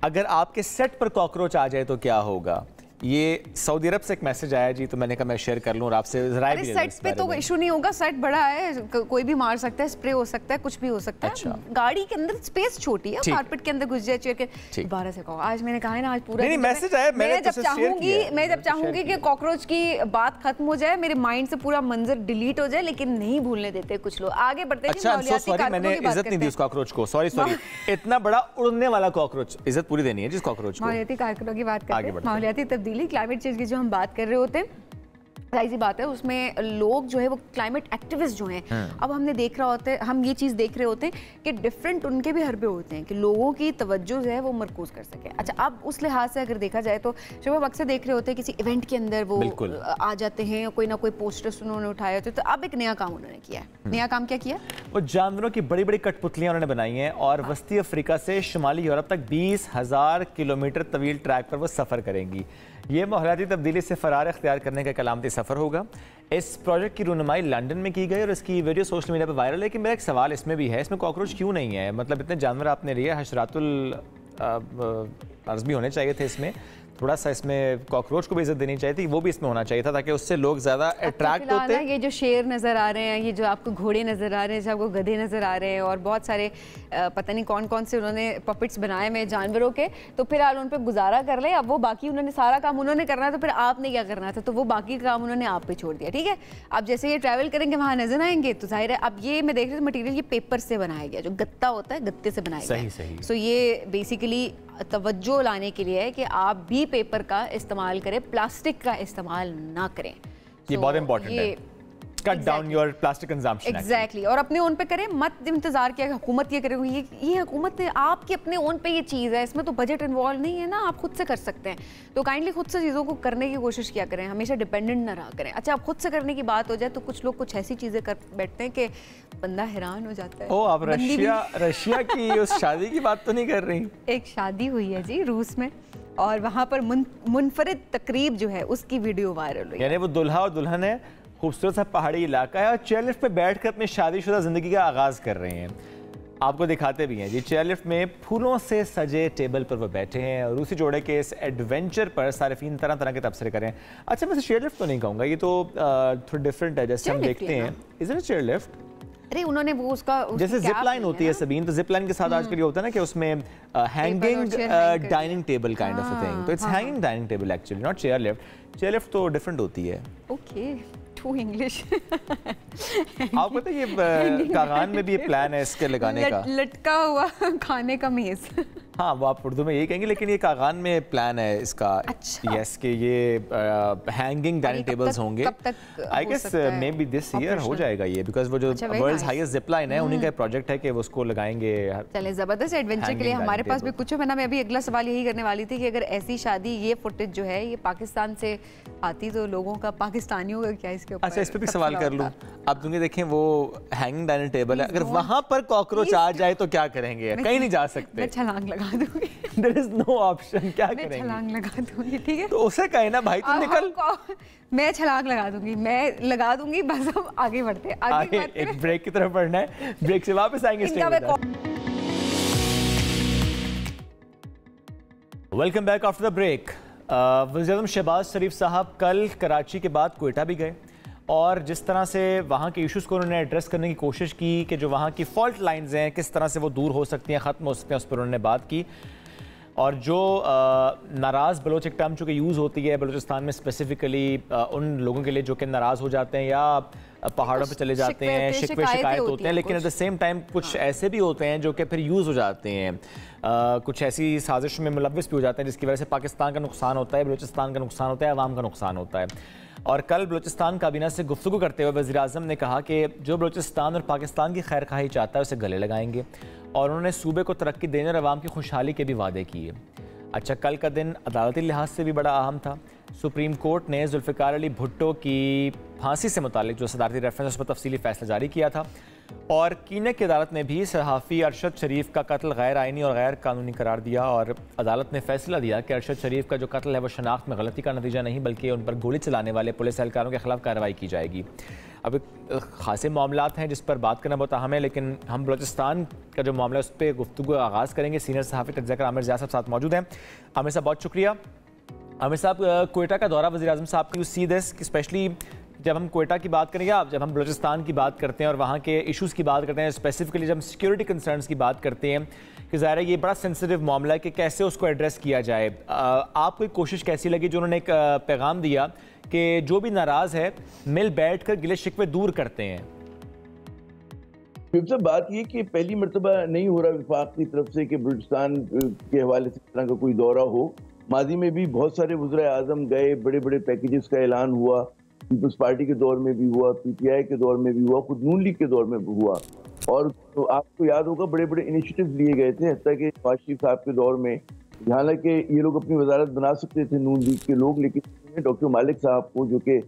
अगर आपके सेट पर कॉकरोच आ जाए तो क्या होगा। ये सऊदी अरब से एक मैसेज आया जी, तो मैंने कहा मैं शेयर कर लूं और आपसे राय भी। सेट पे तो इशू नहीं होगा, सेट बड़ा है, कोई भी मार सकता है, स्प्रे हो सकता है, कुछ भी हो सकता है। अच्छा। गाड़ी के अंदर स्पेस छोटी है, कारपेट के अंदर घुस जाए चेयर के। दोबारा से कहो, आज मैंने कहा है ना, आज पूरा नहीं मैसेज आया, मैं जब चाहूंगी कि कॉकरोच की बात खत्म हो जाए, मेरे माइंड से पूरा मंजर डिलीट हो जाए, लेकिन नहीं भूलने देते कुछ लोग। आगे बढ़ते हैं। अच्छा, सॉरी, मैंने इज्जत नहीं दी उस कॉकरोच को, सॉरी इतना बड़ा उड़ने वाला कॉकरोच, इज्जत पूरी देनी है जिस कॉकरोच को। माहौलियाती कारकुनों की बात करते हैं, माहौलियाती तब्दीली, क्लाइमेट चेंज की जो हम बात कर रहे होते हैं, जाहिर सी बात है उसमें लोग जो है वो क्लाइमेट एक्टिविस्ट जो हैं, अब हमने देख रहा होता है, हम ये चीज़ देख रहे होते हैं कि डिफरेंट उनके भी हरबे होते हैं कि लोगों की तवज्जो जो है वो मरकूज कर सके। अच्छा, अब उस लिहाज से अगर देखा जाए तो जब हम अक्सर देख रहे होते हैं किसी इवेंट के अंदर वो आ जाते हैं, कोई ना कोई पोस्टर्स उन्होंने उठाए होते हैं, तो अब एक नया काम उन्होंने किया है। नया काम क्या किया? वो जानवरों की बड़ी बड़ी कठपुतलियां उन्होंने बनाई हैं और वस्ती अफ्रीका से शुमाली यूरोप तक 20,000 किलोमीटर तवील ट्रैक पर वो सफ़र करेंगी। ये माहौलियाती तब्दीली से फरार इख्तियार करने का कलामती सफ़र होगा। इस प्रोजेक्ट की रूनुमाई लंदन में की गई और इसकी वीडियो सोशल मीडिया पर वायरल है। कि मेरा एक सवाल इसमें भी है, इसमें कॉकरोच क्यों नहीं है? मतलब इतने जानवर आपने लिए, हशरातुल अर्ज़ भी होने चाहिए थे इसमें, थोड़ा सा इसमें कॉकरोच को भी इज्जत देनी चाहिए थी, वो भी इसमें होना चाहिए था ताकि उससे लोग ज़्यादा अट्रैक्ट होते। ये जो शेर नज़र आ रहे हैं, ये जो आपको घोड़े नज़र आ रहे हैं, जो आपको गधे नज़र आ रहे हैं और बहुत सारे पता नहीं कौन कौन से उन्होंने पपेट्स बनाए में जानवरों के, तो फिर आप उन पर गुजारा कर ले। अब वो बाकी उन्होंने सारा काम उन्होंने करना था, फिर आपने क्या करना था, तो वो बाकी काम उन्होंने आप पे छोड़ दिया। ठीक है, अब जैसे ये ट्रैवल करेंगे वहाँ नजर आएंगे तो जाहिर है, अब ये मैं देख रही थी मटीरियल, ये पेपर से बनाया गया, जो गत्ता होता है गत्ते से बनाया गया। सो ये बेसिकली तवज्जो लाने के लिए है कि आप भी पेपर का इस्तेमाल करें, प्लास्टिक का इस्तेमाल ना करें। ये बहुत इंपॉर्टेंट है, cut down your plastic consumption. Exactly, और अपने ओन पे करें, मत इंतजार किया हुकूमत ये करेगी। ये हुकूमत है, आपके अपने ओन पे ये चीज़ है, इसमें तो बजट इन्वॉल्व नहीं है ना, आप खुद से कर सकते हैं। तो काइंडली खुद से चीज़ों को करने की कोशिश किया करें, हमेशा डिपेंडेंट ना रहा करें। अच्छा, आप खुद से करने की बात हो जाए तो कुछ लोग कुछ ऐसी चीज़ें कर बैठते हैं कि बंदा हैरान हो जाता है। ओ, आप रशिया की उस शादी की बात तो नहीं कर रही? एक शादी हुई है जी रूस में, और वहाँ पर मुनफरिद तकरीब जो है उसकी वीडियो वायरल हुई। यानी वो दुल्हा और दुल्हन है, खूबसूरत सा पहाड़ी इलाका है और चेयरलिफ्ट पे बैठकर अपनी शादीशुदा जिंदगी का आगाज कर रहे हैं। आपको दिखाते भी हैं जी, चेयरलिफ्ट में फूलों से सजे टेबल पर वो बैठे हैं और रूसी जोड़े के इस एडवेंचर पर सारिफीन तरह तरह के तबसरे करें। अच्छा, मैं चेयरलिफ्ट तो नहीं कहूँगा, ये तो थोड़ा डिफरेंट है। जैसे हम देखते हैं, इज इट चेयरलिफ्ट? अरे उन्होंने वो उसका जैसे जिप लाइन होती है सबीन, तो जिप लाइन के साथ आजकल ये होता है ना कि उसमें hanging dining table kind of a thing, तो it's hanging dining table actually, not chairlift. Chairlift तो डिफरेंट होती है। Okay, to English. आप पता है ये कागान में भी ये प्लान है इसके लगाने का, लटका हुआ खाने का मेज। हाँ, वो आप उर्दू में यही कहेंगे, लेकिन ये कागान में प्लान है इसका। अच्छा। यस, के ये हैंगिंग डाइनिंग टेबल्स होंगे। कब तक I guess maybe this year हो जाएगा ये, बिकॉज वो जो वर्ल्ड्स हाईएस्ट जिप लाइन है उन्हीं का प्रोजेक्ट है कि वो उसको लगाएंगे। चले, जबरदस्त एडवेंचर के लिए हमारे पास भी कुछ है ना। मैं अभी अगला सवाल यही करने वाली थी कि अगर ऐसी शादी, ये फुटेज जो है ये पाकिस्तान से आती तो लोगों का, पाकिस्तानियों का क्या इसके ऊपर? अच्छा, इस पे भी सवाल कर लूं। अब तुमने देखें वो हैंगिंग डाइनिंग टेबल है, अगर वहां पर कॉकरोच आ जाए तो क्या करेंगे? कहीं नहीं जा सकते। मैं छलांग लगा दूंगी। There is no option, क्या करेंगे? मैं छलांग लगा दूंगी, ठीक है? तो उसे कहे ना भाई तुम निकल। मैं छलांग लगा दूंगी, मैं लगा दूंगी, बस अब आगे बढ़ते हैं। आगे एक ब्रेक की तरफ बढ़ना है, ब्रेक से वापस आएंगे। Welcome back after the break. वज़ीर-ए-आज़म शहबाज शरीफ साहब कल कराची के बाद क्वेटा भी गए और जिस तरह से वहाँ के इश्यूज़ को उन्होंने एड्रेस करने की कोशिश की कि जो वहाँ की फॉल्ट लाइंस हैं किस तरह से वो दूर हो सकती हैं, ख़त्म हो सकती हैं, उस पर उन्होंने बात की। और जो नाराज़ बलोच एक टर्म चूँकि यूज़ होती है बलूचिस्तान में स्पेसिफ़िकली उन लोगों के लिए जो कि नाराज़ हो जाते हैं या पहाड़ों पे चले जाते हैं, शिकवे शिकायत होते हैं, लेकिन एट द सेम टाइम कुछ ऐसे भी होते हैं जो कि फिर यूज़ हो जाते हैं, कुछ ऐसी साजिश में मुलव्वस भी हो जाते हैं जिसकी वजह से पाकिस्तान का नुकसान होता है, बलूचिस्तान का नुकसान होता है, अवाम का नुकसान होता है। और कल बलूचिस्तान काबीना से गुफ्तगू करते हुए वज़ीर-ए-आज़म ने कहा कि जो बलूचिस्तान और पाकिस्तान की खैर खाही चाहता है उसे गले लगाएंगे और उन्होंने सूबे को तरक्की देने और अवाम की खुशहाली के भी वादे किए। अच्छा, कल का दिन अदालती लिहाज से भी बड़ा अहम था। सुप्रीम कोर्ट ने जुल्फ़िकार अली भुट्टो की फांसी से मुतालिक जो सदारती रेफरेंस पर तफसीली फैसला जारी किया था और कीने की अदालत ने भी सहाफ़ी अरशद शरीफ का कत्ल गैर आइनी और गैर कानूनी करार दिया और अदालत ने फैसला दिया कि अरशद शरीफ का जो कत्ल है वो शनाख्त में गलती का नतीजा नहीं बल्कि उन पर गोली चलाने वाले पुलिस एहलकारों के खिलाफ कार्रवाई की जाएगी। अब खासे मामलात हैं जिस पर बात करना बहुत अहम है, लेकिन हम बलूचिस्तान का जो मामला है उस पर गुफ्तगू आगाज़ करेंगे। सीनियर सहाफ़ी तज्ज़िया आमिर ज़िया साहब साथ मौजूद हैं। आमिर साहब बहुत शुक्रिया। आमिर साहब, क्वेटा का दौरा वज़ीर-ए-आज़म साहब की, यू सी दिस, स्पेशली जब हम क्वेटा की बात करें या जब हम बलूचिस्तान की बात करते हैं और वहाँ के इश्यूज़ की बात करते हैं, स्पेसिफिकली जब हम सिक्योरिटी कंसर्न्स की बात करते हैं कि ज़ाहिर है ये बड़ा सेंसिटिव मामला है कि कैसे उसको एड्रेस किया जाए, आपको एक कोशिश कैसी लगी जो उन्होंने एक पैगाम दिया कि जो भी नाराज़ है मिल बैठ कर गिले शिकवे दूर करते हैं? सब बात ये कि पहली मरतबा नहीं हो रहा विफाक की तरफ से कि बलूचिस्तान के हवाले से इस तरह का कोई दौरा हो। माजी में भी बहुत सारे वज़ीर आज़म गए, बड़े बड़े पैकेजेस का ऐलान हुआ, पीपल्स पार्टी के दौर में भी हुआ, पीटीआई के दौर में भी हुआ, खुद नून लीग के दौर में भी हुआ। और तो आपको याद होगा बड़े बड़े इनिशिएटिव लिए गए थे, हत्ता कि नवाज शरीफ साहब के दौर में, हालांकि ये लोग अपनी वजारत बना सकते थे नून लीग के लोग, लेकिन डॉक्टर मालिक साहब को जो कि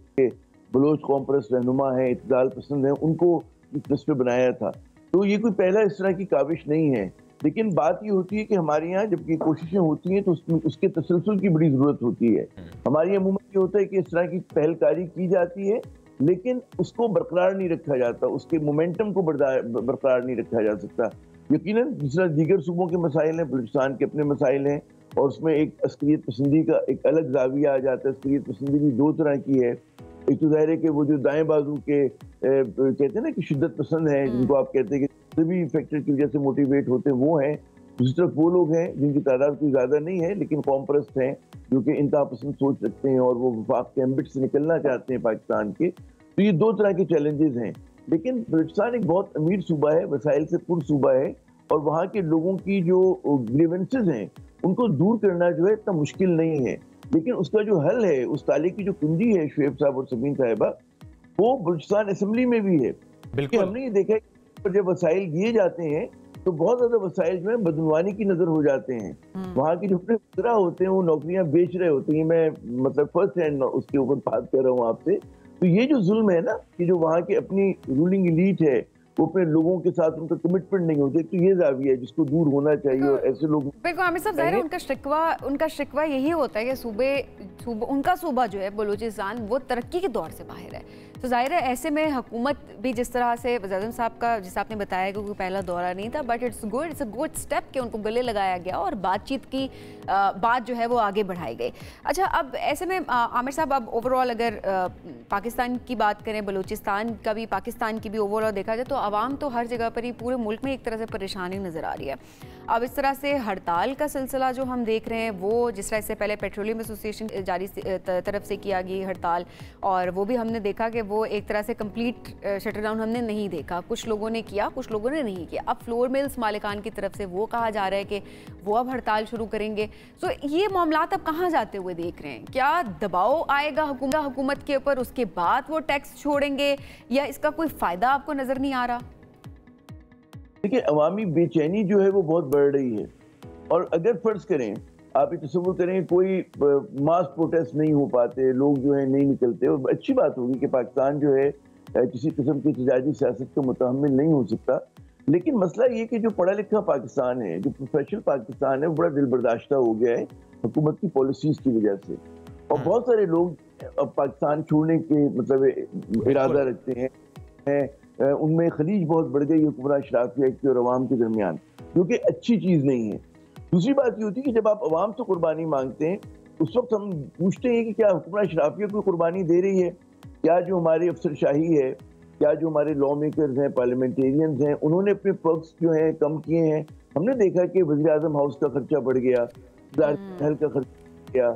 बलोच कौम परस्त रहनुमा है, इत्तेदाल पसंद है, उनको इस पे बनाया था। तो ये कोई पहला इस तरह की काविश नहीं है, लेकिन बात ये होती है कि हमारे यहाँ जब ये कोशिशें होती हैं तो उसके तसलसल की बड़ी ज़रूरत होती है। हमारे यहाँ अमूमन ये होता है कि इस तरह की पहलकारी की जाती है लेकिन उसको बरकरार नहीं रखा जाता, उसके मोमेंटम को बरकरार नहीं रखा जा सकता। यकीनन जिस तरह दीगर सूबों के मसाइल हैं, बलूचिस्तान के अपने मसाइल हैं और उसमें एक अस्करियत पसंदी का एक अलग जाविया आ जाता है। अस्करियत पसंदी भी दो तरह की है, एक तो ज़ाहिर है कि वो जो दाएं बाजू के कहते हैं ना कि शिद्दत पसंद है, जिनको आप कहते हैं कि सभी फैक्टर की वजह से मोटिवेट होते हैं, वो हैं। दूसरी तरफ वो लोग हैं जिनकी तादाद कोई ज़्यादा नहीं है लेकिन कौम परस्त हैं, जो कि इंतहा पसंद सोच रखते हैं और वो वफाक के एम्बिट से निकलना चाहते हैं पाकिस्तान के। तो ये दो तरह के चैलेंजेस हैं, लेकिन बलूचिस्तान एक बहुत अमीर सूबा है, वसाइल से पुर सूबा है और वहाँ के लोगों की जो ग्रीवेंसेस हैं उनको दूर करना जो है इतना मुश्किल नहीं है। लेकिन उसका जो हल है, उस ताले की जो कुंजी है शुएब साहब और सबीन साहिबा, वो बलूचिस्तान असम्बली में भी है। बिल्कुल हमने ये देखा है जब वसाइल दिए जाते हैं तो बहुत ज्यादा वसाइल जो है बदनवानी की नजर हो जाते हैं। वहाँ की जो अपने वज़रा होते हैं वो नौकरियां बेच रहे होते हैं। मैं मतलब फर्स्ट हैंड उसके ऊपर बात कर रहा हूँ आपसे। तो ये जो जुल्म है ना कि जो वहाँ की अपनी रूलिंग एलीट है वो अपने लोगों के साथ उनका कमिटमेंट नहीं होते, तो ये जाविया है जिसको दूर होना चाहिए। और ऐसे लोग बिल्कुल आमिर साहब, ज़ाहिर है उनका शिकवा यही होता है कि उनका सूबा जो है बलूचिस्तान वो तरक्की के दौर से बाहर है। तो जाहिर है ऐसे में हुकूमत भी जिस तरह से वज़ीर-ए-आज़म साहब का जिस आपने बताया कि कोई पहला दौरा नहीं था, but it's a good step कि उनको गले लगाया गया और बातचीत की बात जो है वो आगे बढ़ाई गई। अच्छा, अब ऐसे में आमिर साहब, अब ओवरऑल अगर पाकिस्तान की बात करें, बलूचिस्तान का भी पाकिस्तान की भी ओवरऑल देखा जाए तो आवाम तो हर जगह पर ही पूरे मुल्क में एक तरह से परेशानी नज़र आ रही है। अब इस तरह से हड़ताल का सिलसिला जो हम देख रहे हैं वो जिस तरह से पहले पेट्रोलियम एसोसिएशन जारी तरफ से किया गई हड़ताल, और वो भी हमने देखा कि वो एक तरह से कंप्लीट शटर डाउन हमने नहीं देखा, कुछ लोगों ने किया, कुछ लोगों ने नहीं किया। अब फ्लोर मिल्स मालिकान की तरफ से वो कहा जा रहा है कि वो अब हड़ताल शुरू करेंगे। तो ये मामलात अब कहाँ जाते हुए देख रहे हैं? क्या दबाव आएगा हुकूमत के ऊपर, उसके बाद वो टैक्स छोड़ेंगे, या इसका कोई फायदा आपको नजर नहीं आ रहा? देखिए, अवामी बेचैनी जो है वो बहुत बढ़ रही है, और अगर फर्ज करें, आप ये तस्वुर करें, कोई मास प्रोटेस्ट नहीं हो पाते, लोग जो है नहीं निकलते, और अच्छी बात होगी कि पाकिस्तान जो है किसी किस्म की एहतजाजी सियासत का मुतहम्मिल नहीं हो सकता। लेकिन मसला ये कि जो पढ़ा लिखा पाकिस्तान है, जो प्रोफेशनल पाकिस्तान है, वो बड़ा दिल बर्दाश्ता हो गया है हुकूमत की पॉलिसीज की वजह से, और बहुत सारे लोग अब पाकिस्तान छोड़ने के मतलब इरादा रखते हैं। उनमें खलीज बहुत बढ़ गई हुक्मरान अशराफिया की और अवाम के दरमियान, जो कि अच्छी चीज़ नहीं है। दूसरी बात ये होती है कि जब आप अवाम से कुर्बानी मांगते हैं, उस वक्त हम पूछते हैं कि क्या हुक्मरान अशराफिया को कुर्बानी दे रही है? क्या जो हमारी अफसरशाही है, क्या जो हमारे लॉ मेकर्स हैं, पार्लियामेंटेरियंस हैं, उन्होंने अपने पर्क्स जो हैं कम किए हैं? हमने देखा कि वज़ीर आज़म हाउस का खर्चा बढ़ गया, महल का खर्चा बढ़ गया,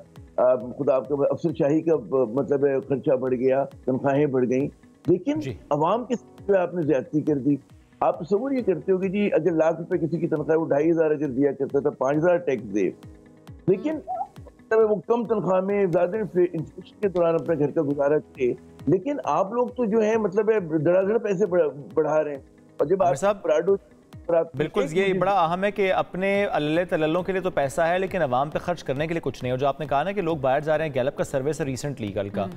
खुदा आपका अफसरशाही का मतलब खर्चा बढ़ गया, तनख्वाहें बढ़ गई, लेकिन अवाम के साथ आपने ज्यादती कर दी। आप तस्वुर ये करते हो कि जी अगर लाख रुपए किसी की तनख्वाह वो 2500 अगर दिया करता था, 5000 टैक्स दे, लेकिन वो कम तनख्वाह में ज्यादा इन्फ्लेशन के दौरान अपने घर का गुजारा करे, लेकिन आप लोग तो जो है मतलब धड़ाधड़ पैसे बढ़ा रहे हैं। और जब आप प्राडो बिल्कुल, ये बड़ा अहम है कि अपने अल्ले तल्लों के लिए तो पैसा है, लेकिन अवाम पे खर्च करने के लिए कुछ नहीं। और जो आपने कहा ना कि लोग बाहर जा रहे हैं, गैलप का सर्वे से रिसेंटली कल का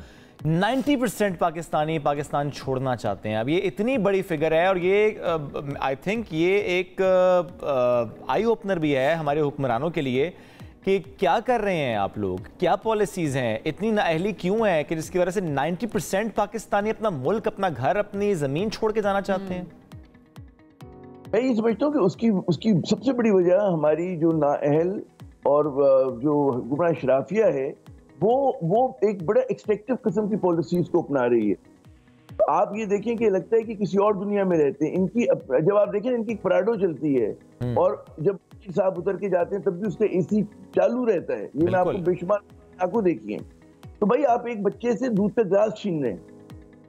90% पाकिस्तानी पाकिस्तान छोड़ना चाहते हैं। अब ये इतनी बड़ी फिगर है, और ये आई थिंक ये एक आई ओपनर भी है हमारे हुक्मरानों के लिए कि क्या कर रहे हैं आप लोग, क्या पॉलिसीज हैं, इतनी नाअहली क्यों है कि जिसकी वजह से 90% पाकिस्तानी अपना मुल्क, अपना घर, अपनी जमीन छोड़ के जाना चाहते हैं। मैं ये समझता हूँ कि उसकी सबसे बड़ी वजह हमारी जो नाअहल और जो हुक्मरान अशराफिया है, वो एक बड़ा एक्सट्रैक्टिव किस्म की पॉलिसीज को अपना रही है। तो आप ये देखें कि लगता है कि किसी और दुनिया में रहते हैं। इनकी जब आप देखें, इनकी प्राडो चलती है, और जब साहब उतर के जाते हैं तब भी उसका एसी चालू रहता है। ये मैं आपको बेशुमार आंखों देखी है। तो भाई आप एक बच्चे से दूध का गिलास छीन रहे हैं।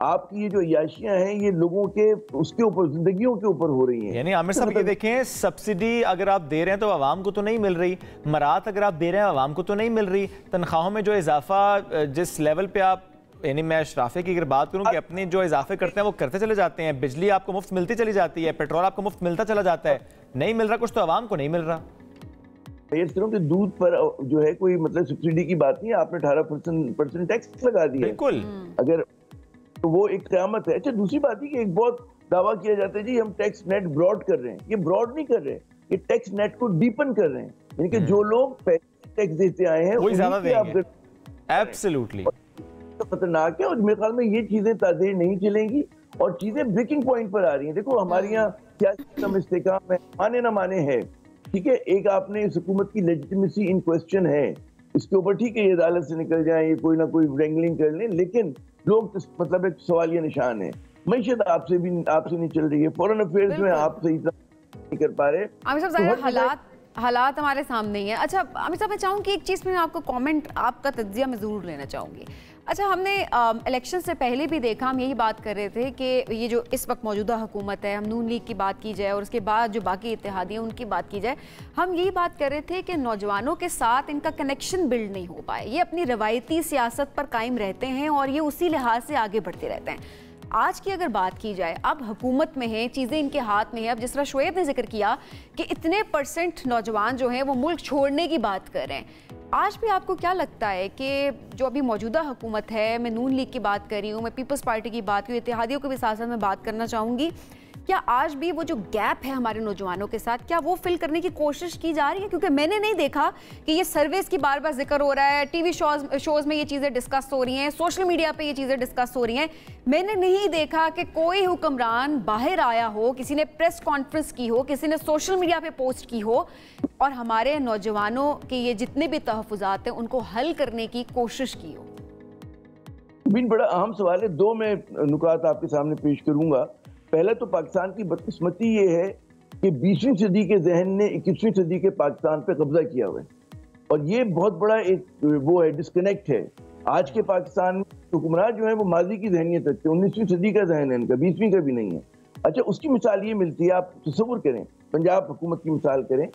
आपकी ये जो अय्याशियां हैं, ये लोगों के उसके ऊपर, जिंदगियों के ऊपर हो रही हैं। यानी आमिर साहब ये देखें, सब्सिडी अगर आप दे रहे हैं तो आवाम को तो नहीं मिल रही, मरात अगर आप दे रहे हैं आवाम को तो नहीं मिल रही, तनख्वाहों में जो इजाफा जिस लेवल पे आप, यानी मैं अशराफे की अगर बात करूं कि अपने जो इजाफे करते हैं वो करते चले जाते हैं, बिजली आपको मुफ्त मिलती चली जाती है, पेट्रोल आपको मुफ्त मिलता चला जाता है, नहीं मिल रहा कुछ तो आवाम को नहीं मिल रहा। कि दूध पर जो है कोई मतलब सब्सिडी की बात नहीं है, आपने 18% टैक्स लगा दिया। बिल्कुल, अगर तो वो एक क़यामत है। अच्छा, दूसरी बात है कि एक बहुत दावा किया जाता है जी हम टैक्स नेट ब्रॉड कर रहे हैं। ये ब्रॉड नहीं कर रहे हैं, ये टैक्स नेट को डीपन कर रहे हैं, यानी कि जो लोग पहले टैक्स देते आए हैं वही ज्यादा देंगे। एब्सोल्युटली खतरनाक है, और मेरे ख्याल में ये चीजें ताज़ेर नहीं चलेंगी, और चीजें ब्रेकिंग पॉइंट पर आ रही हैं। देखो हमारे यहाँ क्या सिस्टम इस्तेकाम है, माने ना माने है, ठीक है। एक आपने इस हुकूमत की लेजिटिमेसी इन क्वेश्चन है, इसके ऊपर ठीक है ये अदालत से निकल जाए, ये कोई ना कोई रेंगलिंग कर लें, लेकिन लोग मतलब एक सवालिया निशान है। मैशत आपसे नहीं चल रही है, फॉरेन अफेयर्स में आप सही नहीं कर पा रहे। आमिर साहब, हालात हमारे सामने ही है। अच्छा आमिर साहब, मैं चाहूँगी एक चीज़ में आपको कमेंट, आपका तज्जिया मैं ज़रूर लेना चाहूँगी। अच्छा, हमने इलेक्शन से पहले भी देखा, हम यही बात कर रहे थे कि ये जो इस वक्त मौजूदा हुकूमत है, हम नून लीग की बात की जाए और उसके बाद जो बाकी इत्तेहादी हैं उनकी बात की जाए, हम यही बात कर रहे थे कि नौजवानों के साथ इनका कनेक्शन बिल्ड नहीं हो पाए। ये अपनी रवायती सियासत पर कायम रहते हैं और ये उसी लिहाज से आगे बढ़ते रहते हैं। आज की अगर बात की जाए, अब हुकूमत में है, चीज़ें इनके हाथ में है। अब जिस तरह शोएब ने जिक्र किया कि इतने % नौजवान जो हैं वो मुल्क छोड़ने की बात कर रहे हैं, आज भी आपको क्या लगता है कि जो अभी मौजूदा हुकूमत है, मैं नून लीग की बात कर रही हूँ, मैं पीपल्स पार्टी की बात कर रही हूँ, इत्तेहादियों के भी साथ साथ मैं बात करना चाहूँगी, क्या आज भी वो जो गैप है हमारे नौजवानों के साथ, क्या वो फिल करने की कोशिश की जा रही है? क्योंकि मैंने नहीं देखा कि ये सर्विस की बार बार जिक्र हो रहा है, टीवी शोज में ये चीज़ें डिस्कस हो रही हैं, सोशल मीडिया पे ये चीज़ें डिस्कस हो रही हैं। मैंने नहीं देखा कि कोई हुक्मरान बाहर आया हो, किसी ने प्रेस कॉन्फ्रेंस की हो, किसी ने सोशल मीडिया पे पोस्ट की हो और हमारे नौजवानों के ये जितने भी तहफ़्फ़ुज़ात हैं उनको हल करने की कोशिश की हो। बड़ा अहम सवाल है। दो मैं नुकात आपके सामने पेश करूंगा। पहले तो पाकिस्तान की बदकिस्मती ये है कि 20वीं सदी के जहन ने 21वीं सदी के पाकिस्तान पे कब्जा किया हुआ है, और ये बहुत बड़ा एक वो है, डिस्कनेक्ट है। आज के पाकिस्तान में हुक्मरान जो है वो माजी की जहनियत रखते हैं, 19वीं सदी का जहन है इनका, 20वीं का भी नहीं है। अच्छा, उसकी मिसाल ये मिलती है, आप तसव्वुर करें, पंजाब हुकूमत की मिसाल करें,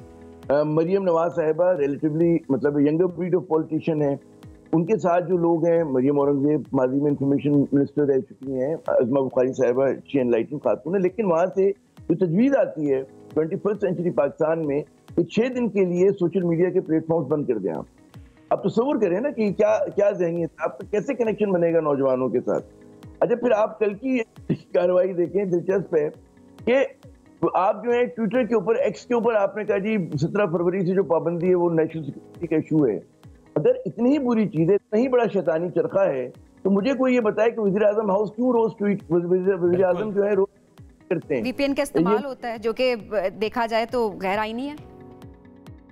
मरियम नवाज साहिबा रिलेटिवली मतलब यंगर ब्रीड ऑफ पॉलिटिशियन है, उनके साथ जो लोग हैं, मरियम औरंगजेब माजी में इंफॉर्मेशन मिनिस्टर रह चुकी हैं, अज़मा बुखारी साहिबा अच्छी एनलाइटन खातून है, लेकिन वहाँ से जो तजवीज़ आती है 21st सेंचुरी पाकिस्तान में कि 6 दिन के लिए सोशल मीडिया के प्लेटफॉर्म्स बंद कर दें। आप तसव्वुर करें ना कि क्या क्या ज़हनियत, आपका कैसे कनेक्शन बनेगा नौजवानों के साथ। अच्छा, फिर आप कल की कार्रवाई देखें, दिलचस्प है कि आप जो है ट्विटर के ऊपर, एक्स के ऊपर आपने कहा जी 17 फरवरी से जो पाबंदी है वो नेशनल सिक्योरिटी का इशू है। अगर इतनी ही बुरी चीज़ है, इतना ही बड़ा शैतानी चरखा है, तो मुझे कोई ये बताए कि वज़ीर आज़म हाउस क्यों रोज ट्वीट, वज़ीर आज़म जो है रोज करते हैं। वीपीएन का इस्तेमाल होता है जो कि देखा जाए तो गैर आईनी है।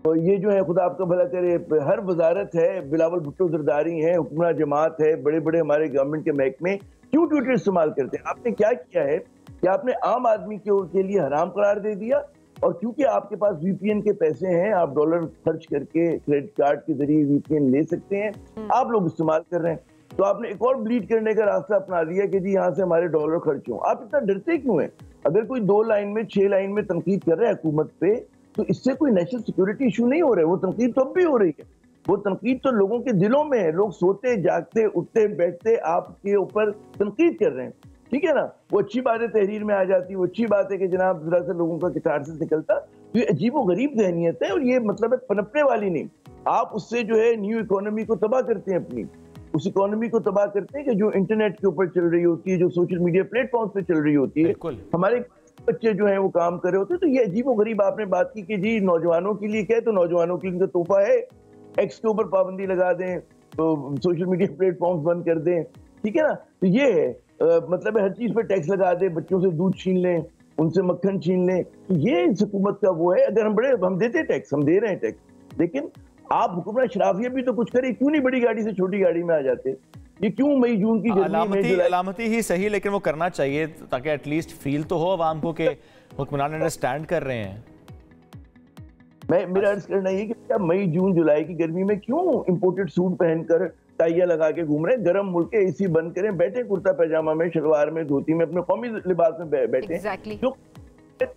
तो ये जो है खुदा आपका भला करे, हर वजारत है, बिलावल भुट्टो जरदारी है, हुक्मरान जमात है, बड़े बड़े हमारे गवर्नमेंट के महकमे क्यों ट्विटर इस्तेमाल करते हैं? आपने क्या किया है कि आपने आम आदमी के लिए हराम करार दे दिया, और क्योंकि आपके पास वीपीएन के पैसे हैं, आप डॉलर खर्च करके क्रेडिट कार्ड के जरिए वीपीएन ले सकते हैं, आप लोग इस्तेमाल कर रहे हैं, तो आपने एक और ब्लीड करने का रास्ता अपना लिया कि जी यहाँ से हमारे डॉलर खर्च हों। आप इतना डरते क्यों हैं? अगर कोई 2 लाइन में 6 लाइन में तनकीद कर रहा है हुकूमत पे, तो इससे कोई नेशनल सिक्योरिटी इशू नहीं हो रहा है। वो तनकीद तो अब भी हो रही है, वो तनकीद तो लोगों के दिलों में है, लोग सोते जागते उठते बैठते आपके ऊपर तनकीद कर रहे हैं, ठीक है ना। वो अच्छी बात है, तहरीर में आ जाती, वो अच्छी बात है कि जनाब जरा से लोगों का कैटारसिस निकलता। तो ये अजीब व गरीब जहनियत है, और ये मतलब है पनपने वाली नहीं। आप उससे जो है न्यू इकोनॉमी को तबाह करते हैं, अपनी उस इकोनॉमी को तबाह करते हैं कि जो इंटरनेट के ऊपर चल रही होती है, जो सोशल मीडिया प्लेटफॉर्म पे चल रही होती है, हमारे बच्चे जो हैं वो काम कर रहे होते हैं। तो ये अजीब व गरीब आपने बात की कि जी नौजवानों के लिए क्या है, तो नौजवानों के लिए तोहफा है, एक्स के ऊपर पाबंदी लगा दें, तो सोशल मीडिया प्लेटफॉर्म्स बंद कर दें, ठीक है ना। तो ये है मतलब हर चीज पे टैक्स लगा दें, बच्चों से दूध छीन लें, उनसे मक्खन छीन लें, तो ये इस हुकूमत का वो है। अगर हम देते टैक्स, हम दे रहे हैं टैक्स, लेकिन आप हुक्मरान शराफिया भी तो कुछ करें, क्यों नहीं बड़ी गाड़ी से छोटी गाड़ी में आ जाते? ये क्यों मई जून की अलामती ही सही, लेकिन वो करना चाहिए ताकि एटलीस्ट फील तो हो आवाम को कि हुक्मरान अंडरस्टैंड कर रहे हैं। मेरा अर्ज करना ये कि क्या मई जून जुलाई की गर्मी में क्यों इंपोर्टेड सूट पहनकर टाइया लगा के घूम रहे हैं? गर्म मुल्क है, एसी बंद करें, बैठे कुर्ता पैजामा में, शलवार में, धोती में, अपने कौमी लिबास में बैठे।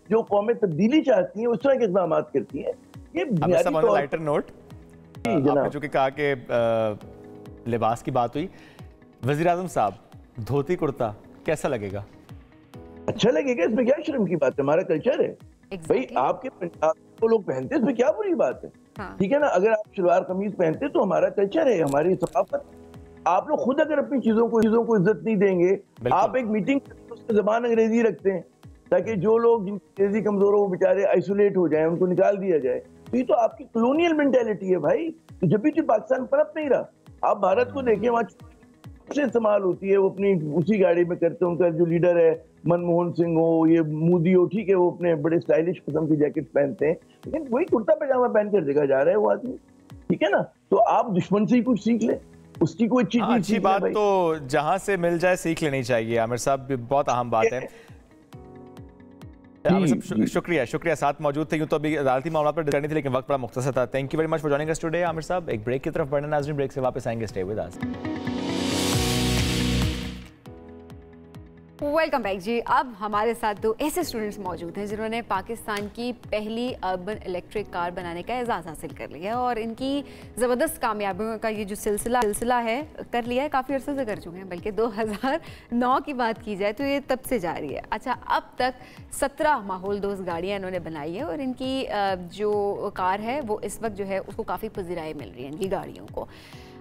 जो कौमें तब्दीली चाहती हैं उस तरह के इक़दाम करती हैं। ये लाइटर नोट, आपने जो कि कहा कि लिबास की बात हुई, वज़ीर आज़म साहब धोती कुर्ता कैसा लगेगा? अच्छा लगेगा, इसमें क्या शर्म की बात है, हमारा कल्चर है भाई। आपके पंजाब को लोग पहनते हैं, इसमें क्या बुरी बात है? ठीक है ना। अगर आप शलवार कमीज पहनते तो हमारा कल्चर है, हमारी सकाफत। आप लोग खुद अगर अपनी चीजों को इज्जत नहीं देंगे, आप एक मीटिंग उसकी जबान अंग्रेजी रखते हैं ताकि जो लोग जिनकी अंग्रेजी कमजोर हो वो बेचारे आइसोलेट हो जाए, उनको निकाल दिया जाए। तो ये तो आपकी कॉलोनियल मेंटेलिटी है भाई। तो जब भी पाकिस्तान पनप नहीं रहा, आप भारत को देखिए, वहाँ से इस्तेमाल होती है, वो अपनी उसी गाड़ी में करते हैं। उनका जो लीडर है मनमोहन सिंह हो, ये मोदी हो, ठीक है, वो अपने बड़े स्टाइलिश किस्म की जैकेट पहनते हैं, लेकिन वही कुर्ता पैजामा पहन कर देखा जा रहा है वो आदमी, ठीक है ना। तो आप दुश्मन से ही कुछ सीख ले, उसकी कोई अच्छी बात तो जहां से मिल जाए सीख लेनी चाहिए। आमिर साहब, बहुत अहम बात है। शुक्रिया साथ मौजूद थे। यूं तो अभी अदालती मामला पर करनी थी, लेकिन वक्त बड़ा मुख्तसर था। Thank you very much for joining us today Aamir साहब। एक ब्रेक की तरफ बढ़ना, नाज़रीन ब्रेक से वापस आएंगे, stay with us. Welcome back जी। अब हमारे साथ 2 ऐसे स्टूडेंट्स मौजूद हैं जिन्होंने पाकिस्तान की पहली अर्बन इलेक्ट्रिक कार बनाने का एजाज़ हासिल कर लिया है, और इनकी ज़बरदस्त कामयाबियों का ये जो सिलसिला है कर लिया है, काफ़ी अर्से से कर चुके हैं, बल्कि 2009 की बात की जाए तो ये तब से जारी है। अच्छा, अब तक 17 माहौल दोस्त गाड़ियाँ इन्होंने बनाई है, और इनकी जो कार है वो इस वक्त जो है उसको काफ़ी पज़ीराई मिल रही है इनकी गाड़ियों को।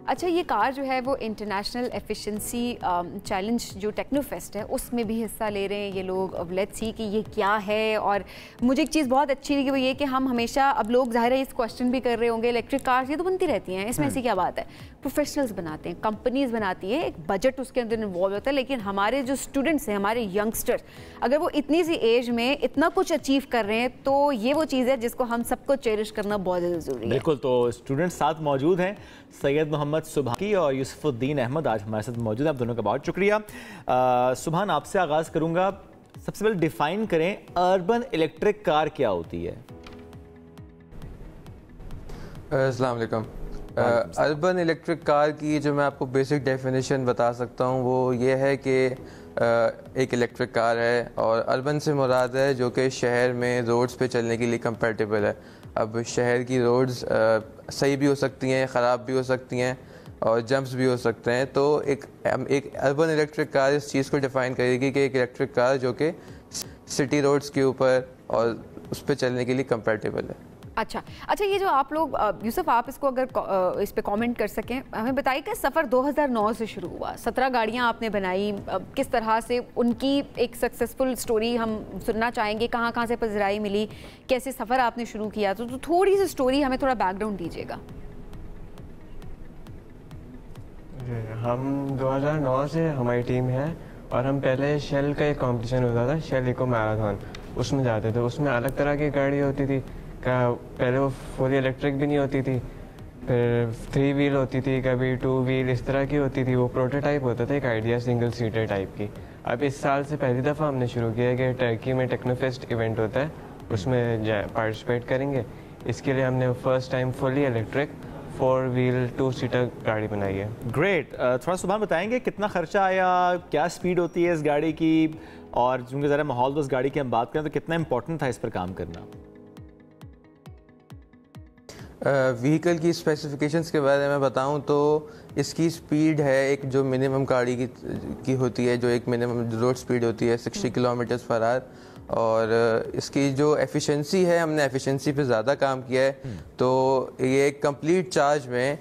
अच्छा, ये कार जो है वो इंटरनेशनल एफिशिएंसी चैलेंज जो टेक्नोफेस्ट है उसमें भी हिस्सा ले रहे हैं ये लोग। अब लेट्स सी कि ये क्या है। और मुझे एक चीज़ बहुत अच्छी लगी वो ये कि हम हमेशा, अब लोग ज़ाहिर है इस क्वेश्चन भी कर रहे होंगे, इलेक्ट्रिक कार्स ये तो बनती रहती हैं, इसमें ऐसी क्या बात है? प्रोफेशनल्स बनाते हैं, कंपनीज बनाती है, एक बजट उसके अंदर इन्वॉल्व होता है, लेकिन हमारे जो स्टूडेंट्स हैं, हमारे यंगस्टर्स, अगर वो इतनी सी एज में इतना कुछ अचीव कर रहे हैं तो ये वो चीज़ है जिसको हम सबको चेरिश करना बहुत ज़्यादा ज़रूरी है। बिल्कुल। तो स्टूडेंट्स साथ मौजूद हैं, सैयद मोहम्मद सुबहानी और यूसुफुद्दीन अहमद आज हमारे साथ मौजूद हैं। आप दोनों का बहुत शुक्रिया। सुबहान, आपसे आगाज़ करूंगा। सबसे पहले डिफाइन करें अर्बन इलेक्ट्रिक कार क्या होती है? अस्सलाम वालेकुम। अर्बन इलेक्ट्रिक कार की जो मैं आपको बेसिक डेफिनेशन बता सकता हूँ वो ये है कि एक इलेक्ट्रिक कार है और अर्बन से मुराद है जो कि शहर में रोड्स पे चलने के लिए कंपैटिबल है। अब शहर की रोड्स सही भी हो सकती हैं, ख़राब भी हो सकती हैं और जंप्स भी हो सकते हैं। तो एक अर्बन इलेक्ट्रिक कार इस चीज़ को डिफ़ाइन करेगी कि एक इलेक्ट्रिक कार जो कि सिटी रोड्स के ऊपर और उस पर चलने के लिए कंपैटिबल है। अच्छा, ये जो आप लोग यूसुफ, आप इसको अगर इस पे कमेंट कर सकें, हमें बताइए कि सफ़र 2009 से शुरू हुआ, 17 गाड़ियाँ आपने बनाई, किस तरह से उनकी एक सक्सेसफुल स्टोरी हम सुनना चाहेंगे, कहाँ कहाँ से पजराई मिली, कैसे सफ़र आपने शुरू किया, तो थोड़ी सी स्टोरी हमें थोड़ा बैकग्राउंड दीजिएगा। हम 2009 से हमारी टीम है और हम पहले शेल का एक कंपटीशन होता था, शेल इको मैराथन, उसमें जाते थे। उसमें अलग तरह की गाड़ी होती थी, पहले वो फुली इलेक्ट्रिक भी नहीं होती थी, फिर 3 व्हील होती थी, कभी 2 व्हील, इस तरह की होती थी। वो प्रोटोटाइप होता था एक आइडिया सिंगल सीटर टाइप की। अब इस साल से पहली दफ़ा हमने शुरू किया कि टर्की में टेक्नोफेस्ट इवेंट होता है, उसमें पार्टिसिपेट करेंगे। इसके लिए हमने first time fully electric 4 wheel 2 seater गाड़ी बनाई है। ग्रेट। थोड़ा सुभान बताएंगे कितना खर्चा आया, क्या स्पीड होती है इस गाड़ी की, और चूँकि ज़रा माहौल तो उस गाड़ी की हम बात करें तो कितना इंपॉर्टेंट था इस पर काम करना। व्हीकल की स्पेसिफिकेशंस के बारे में बताऊं तो इसकी स्पीड है एक जो मिनिमम गाड़ी की होती है, जो एक मिनिमम रोड स्पीड होती है 60 किलोमीटर्स पर आवर। और इसकी जो एफिशिएंसी है, हमने एफिशिएंसी पे ज़्यादा काम किया है। तो ये एक कंप्लीट चार्ज में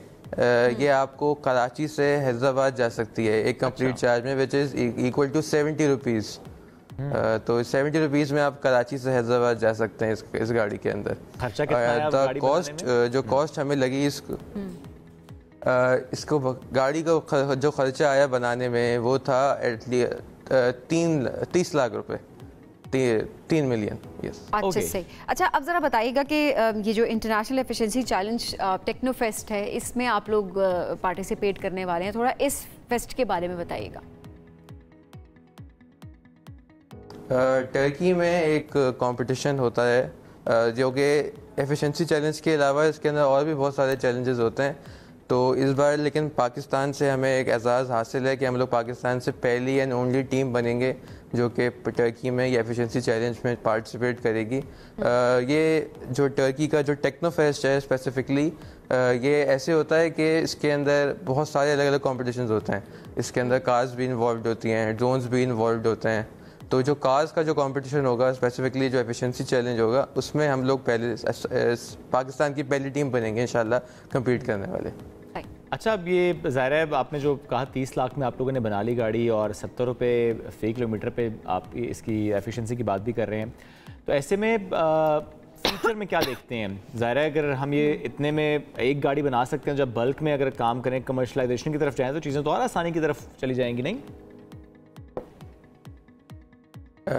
ये आपको कराची से हैदराबाद जा सकती है एक कंप्लीट चार्ज में, which is equal to 70 rupees. तो 70 रुपीज़ में आप कराची से हैदराबाद जा सकते हैं इस गाड़ी के अंदर। खर्चा कितना है? कॉस्ट जो कॉस्ट हमें लगी इसको गाड़ी को जो खर्चा आया बनाने में वो था 30 लाख रुपए, 3 मिलियन। यस। अच्छा, सही। अच्छा, अब ज़रा बताइएगा कि ये जो इंटरनेशनल एफिशिएंसी चैलेंज टेक्नोफेस्ट है, इसमें आप लोग पार्टिसिपेट करने वाले हैं, थोड़ा इस फेस्ट के बारे में बताइएगा। टर्की में एक कंपटीशन होता है जो कि एफिशिएंसी चैलेंज के अलावा इसके अंदर और भी बहुत सारे चैलेंजेस होते हैं। तो इस बार लेकिन पाकिस्तान से हमें एक एजाज़ हासिल है कि हम लोग पाकिस्तान से पहली एंड ओनली टीम बनेंगे जो कि टर्की में ये एफिशिएंसी चैलेंज में पार्टिसिपेट करेगी। ये जो टर्की का जो टेक्नोफेस्ट है स्पेसिफिकली, ये ऐसे होता है कि इसके अंदर बहुत सारे अलग अलग कॉम्पिटिशन्स होते हैं। इसके अंदर कार्स भी इन्वॉल्व होती हैं, ड्रोन्स भी इन्वॉल्व होते हैं। तो जो कार्स का जो कंपटीशन होगा स्पेसिफिकली जो एफिशिएंसी चैलेंज होगा, उसमें हम लोग पहले पाकिस्तान की पहली टीम बनेंगे इंशाल्लाह कम्पीट करने वाले। अच्छा, अब ये ज़ाहिर है आपने जो कहा 30 लाख में आप लोगों ने बना ली गाड़ी और 70 रुपये फ़ी किलोमीटर पे आप इसकी एफिशिएंसी की बात भी कर रहे हैं, तो ऐसे में फ्यूचर में क्या देखते हैं? ज़ाहिर है अगर हम ये इतने में एक गाड़ी बना सकते हैं, जब बल्क में अगर काम करें, कमर्शलाइजेशन की तरफ जाएँ तो चीज़ें तो और आसानी की तरफ चली जाएंगी, नहीं?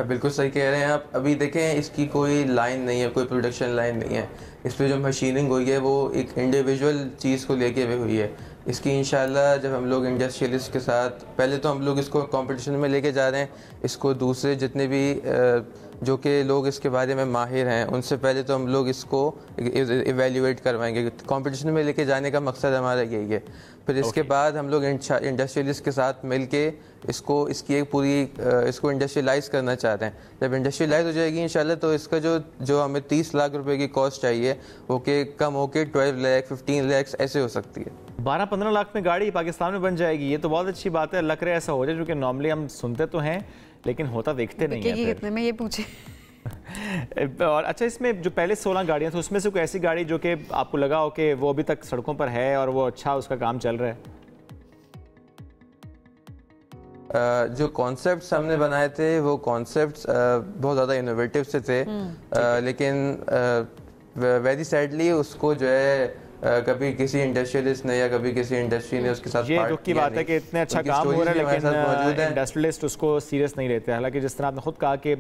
बिल्कुल सही कह रहे हैं आप। अभी देखें इसकी कोई लाइन नहीं है, कोई प्रोडक्शन लाइन नहीं है। इस पर जो मशीनिंग हुई है वो एक इंडिविजुअल चीज़ को लेके हुई है। इसकी इंशाल्लाह जब हम लोग इंडस्ट्रियलिस्ट के साथ, पहले तो हम लोग इसको कंपटीशन में लेके जा रहे हैं, इसको दूसरे जितने भी जो कि लोग इसके बारे में माहिर हैं उनसे पहले तो हम लोग इसको इवेल्युएट करवाएंगे। कंपटीशन में लेके जाने का मकसद हमारा यही है। फिर इसके बाद हम लोग इंडस्ट्रियलिस्ट के साथ मिलके इसकी एक पूरी इसको इंडस्ट्रियलाइज करना चाहते हैं। जब इंडस्ट्रियलाइज हो जाएगी इंशाल्लाह तो इसका जो हमें 30 लाख रुपए की कॉस्ट चाहिए वो कि कम होके 12 लाख 15 लाख ऐसे हो सकती है। 12-15 लाख में गाड़ी पाकिस्तान में बन जाएगी, ये तो बहुत अच्छी बात है। लग रहा है ऐसा हो जाए, क्योंकि नॉर्मली हम सुनते तो हैं लेकिन होता देखते नहीं है। कितने में ये पूछे। और अच्छा, इसमें जो पहले 16 गाड़ियाँ थी उसमें से कोई ऐसी गाड़ी जो कि आपको लगा हो कि वो अभी तक सड़कों पर है और वो अच्छा उसका काम चल रहा है? जो कॉन्सेप्ट्स हमने बनाए थे वो कॉन्सेप्ट्स बहुत ज़्यादा इनोवेटिव से थे, लेकिन वेरी सैडली उसको जो है कभी किसी इंडस्ट्रियलिस्ट ने या कभी किसी इंडस्ट्री ने उसके साथ ये दुख की बात है कि इतने अच्छा काम हो रहा है लेकिन इंडस्ट्रियलिस्ट उसको सीरियस नहीं लेते। हालांकि जिस तरह आपने खुद कहा कि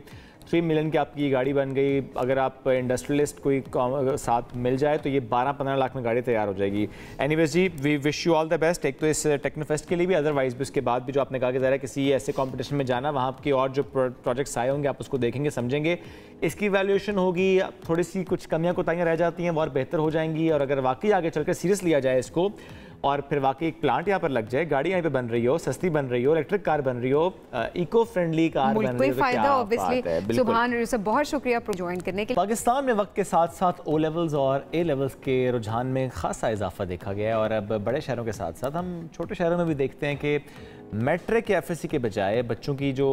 3 मिलियन की आपकी गाड़ी बन गई, अगर आप इंडस्ट्रियलिस्ट कोई साथ मिल जाए तो ये 12-15 लाख में गाड़ी तैयार हो जाएगी। एनीवेज जी, we wish you all the best, एक तो इस टेक्नोफेस्ट के लिए भी, अदरवाइज भी उसके बाद भी जो आपने कहा कि ज़रा किसी ऐसे कॉम्पिटिशन में जाना, वहाँ की और जो प्रोजेक्ट्स आए होंगे आप उसको देखेंगे, समझेंगे, इसकी वैल्यूएशन होगी, थोड़ी सी कुछ कमियां कोताहियां रह जाती हैं वो और बेहतर हो जाएंगी, और अगर वाकई आगे चलकर सीरियस लिया जाए इसको और फिर वाकई एक प्लांट यहाँ पर लग जाए, गाड़ी यहाँ पे बन रही हो, सस्ती बन रही हो, इलेक्ट्रिक कार बन रही हो, इको फ्रेंडली कार बन रही हो, तो क्या बात है। सुभान अल्लाह, बहुत शुक्रिया ज्वाइन करने के लिए। पाकिस्तान में वक्त के साथ साथ ओ लेवल्स और ए लेवल्स के रुझान में खासा इजाफा देखा गया है, और अब बड़े शहरों के साथ साथ हम छोटे शहरों में भी देखते हैं कि मैट्रिक या एफएससी के बजाय बच्चों की जो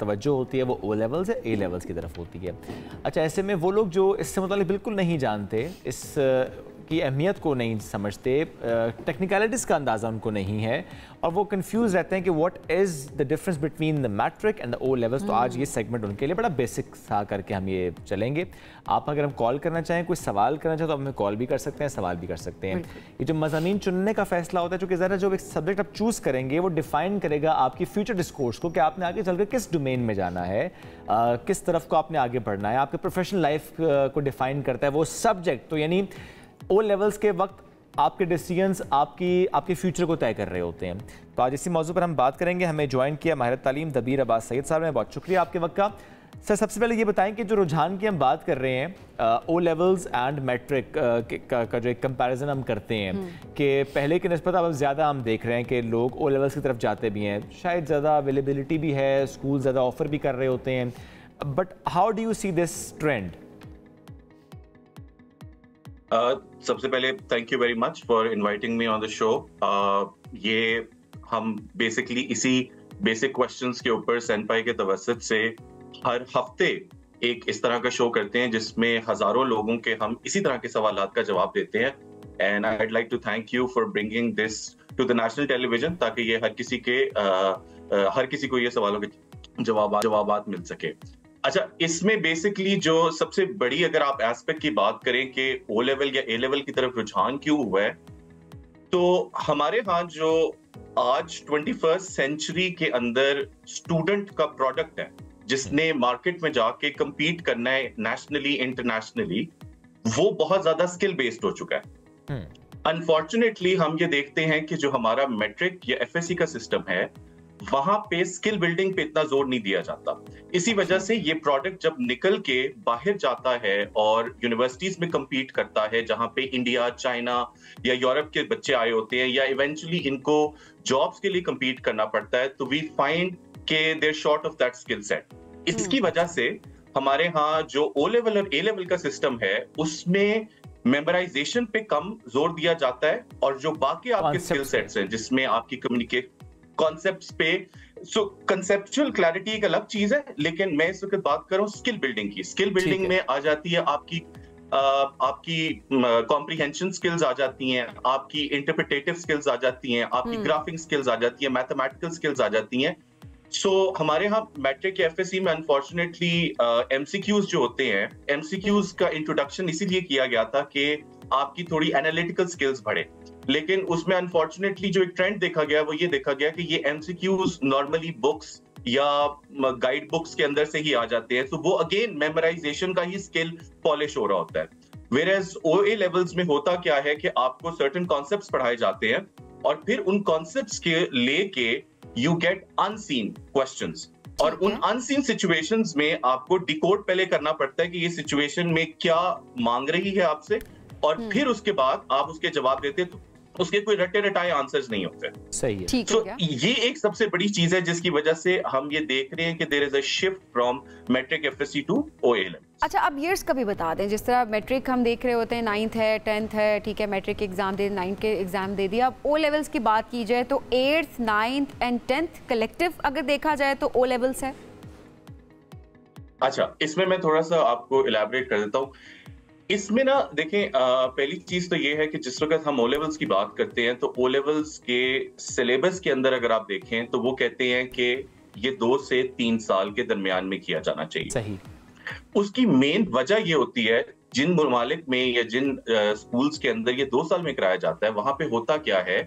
तवज्जो होती है वो ओ लेवल्स या ए लेवल्स की तरफ होती है। अच्छा, ऐसे में वो लोग जो इससे मुताल्लिक बिल्कुल नहीं जानते, इस की अहमियत को नहीं समझते, टेक्निकलिटीज़ का अंदाज़ा उनको नहीं है, और वो कंफ्यूज रहते हैं कि what is the difference between the matric and the O levels. तो आज ये सेगमेंट उनके लिए बड़ा बेसिक सा करके हम ये चलेंगे। आप अगर हम कॉल करना चाहें, कोई सवाल करना चाहें तो आप हमें कॉल भी कर सकते हैं, सवाल भी कर सकते हैं। ये जो मज़ामीन चुनने का फैसला होता है, चूँकि ज़रा जो एक सब्जेक्ट आप चूज़ करेंगे वो डिफ़ाइन करेगा आपकी फ्यूचर डिस्कोर्स को, कि आपने आगे चलकर किस डोमेन में जाना है, किस तरफ को आपने आगे बढ़ना है, आपके प्रोफेशनल लाइफ को डिफ़ाइन करता है वो सब्जेक्ट। तो यानी ओ लेवल्स के वक्त आपके डिसीजंस आपके फ्यूचर को तय कर रहे होते हैं। तो आज इसी मौजू पर हम बात करेंगे। हमें ज्वाइन किया माहिर तालीम दबीर अब्बास सैयद साहब ने, बहुत शुक्रिया आपके वक्त का। सर, सबसे पहले ये बताएं कि जो रुझान की हम बात कर रहे हैं, ओ लेवल्स एंड मैट्रिक का जो एक कंपैरिजन हम करते हैं कि पहले की निस्बत अब ज़्यादा हम देख रहे हैं कि लोग ओ लेवल्स की तरफ जाते भी हैं, शायद ज़्यादा अवेलेबिलिटी भी है, स्कूल ज़्यादा ऑफर भी कर रहे होते हैं, but how do you see this trend? सबसे पहले thank you very much for inviting me on the show. ये हम बेसिकली इसी बेसिक क्वेश्चंस के ऊपर सैनपाई के तवस्सुत से हर हफ्ते एक इस तरह का शो करते हैं जिसमें हजारों लोगों के हम इसी तरह के सवालात का जवाब देते हैं। And I would like to thank you for bringing this to the national television, ताकि ये हर किसी को ये सवालों के जवाबात मिल सके। अच्छा, इसमें बेसिकली जो सबसे बड़ी अगर आप एस्पेक्ट की बात करें कि ओ लेवल या ए लेवल की तरफ रुझान क्यों हुआ है, तो हमारे यहाँ जो आज 21st सेंचुरी के अंदर स्टूडेंट का प्रोडक्ट है, जिसने मार्केट में जाके compete करना है नेशनली इंटरनेशनली, वो बहुत ज्यादा स्किल बेस्ड हो चुका है। अनफॉर्चुनेटली हम ये देखते हैं कि जो हमारा मैट्रिक या एफएससी का सिस्टम है, वहां पे स्किल बिल्डिंग पे इतना जोर नहीं दिया जाता। इसी वजह से ये प्रोडक्ट जब निकल के बाहर जाता है और यूनिवर्सिटीज में compete करता है, जहां पे इंडिया, चाइना या यूरोप के बच्चे आए होते हैं, या इवेंचुअली इनको जॉब्स के लिए compete करना पड़ता है, तो वी फाइंड के they're short of that skill set. इसकी वजह से हमारे यहाँ जो ओ लेवल और ए लेवल का सिस्टम है, उसमें मेमोराइजेशन पे कम जोर दिया जाता है, और जो बाकी आपके स्किल सेट्स हैं जिसमें आपकी कम्युनिकेट कॉन्सेप्ट्स पे, सो कंसेप्चुअल क्लैरिटी एक अलग चीज है, लेकिन मैं इस वक्त बात कर रहा हूँ स्किल बिल्डिंग की। स्किल बिल्डिंग में आ जाती है आपकी कॉम्प्रिहेंशन स्किल्स आ जाती हैं, आपकी इंटरप्रिटेटिव स्किल्स आ जाती हैं, आपकी ग्राफिंग स्किल्स आ जाती हैं, मैथमेटिकल स्किल्स आ जाती हैं। सो हमारे यहाँ मैट्रिक या एफएससी में अनफॉर्चुनेटली एमसीक्यूज जो होते हैं, एमसीक्यूज का इंट्रोडक्शन इसीलिए किया गया था कि आपकी थोड़ी एनालिटिकल स्किल्स बढ़े, लेकिन उसमें अनफॉर्चुनेटली जो एक ट्रेंड देखा गया वो ये देखा गया कि ये एमसीक्यूज नॉर्मली बुक्स या गाइड बुक्स के अंदर से ही आ जाते हैं, तो वो अगेन मेमोराइजेशन का ही स्किल पॉलिश हो रहा होता है। वेयरएज ओए लेवल्स में होता क्या है कि आपको सर्टेन कॉन्सेप्ट्स पढ़ाए जाते हैं, और फिर उन कॉन्सेप्ट्स के लेके यू गेट अनसीन क्वेश्चंस, और उन अनसीन सिचुएशंस में आपको डिकोड पहले करना पड़ता है कि ये सिचुएशन में क्या मांग रही है आपसे, और फिर उसके बाद आप उसके जवाब देते हैं, तो उसके कोई रटे रटाए आंसर्स नहीं होते। सही है। ठीक so, है। ये एक सबसे बड़ी चीज है जिसकी वजह से हम ये देख रहे हैं कि there is a shift from matric FSc to O level. अच्छा, अब ईयर्स का भी बता दें, जिस तरह मैट्रिक हम देख रहे होते हैं 9th है, 10th है, ठीक है, मैट्रिक एग्जाम दे, 9th के एग्जाम दे दिया। अब ओ लेवल्स की बात की जाए तो 8th, 9th and 10th collective अगर देखा जाए तो ओ लेवल्स है। अच्छा, इसमें मैं थोड़ा सा आपको इलैबोरेट कर देता हूँ। इसमें ना देखें, पहली चीज तो ये है कि जिस वक्त हम ओ लेवल्स की बात करते हैं, तो ओ लेवल्स के सिलेबस के अंदर अगर आप देखें तो वो कहते हैं कि ये 2 से 3 साल के दरमियान में किया जाना चाहिए। सही। उसकी मेन वजह ये होती है, जिन ममालिक में या जिन स्कूल्स के अंदर ये 2 साल में कराया जाता है, वहां पे होता क्या है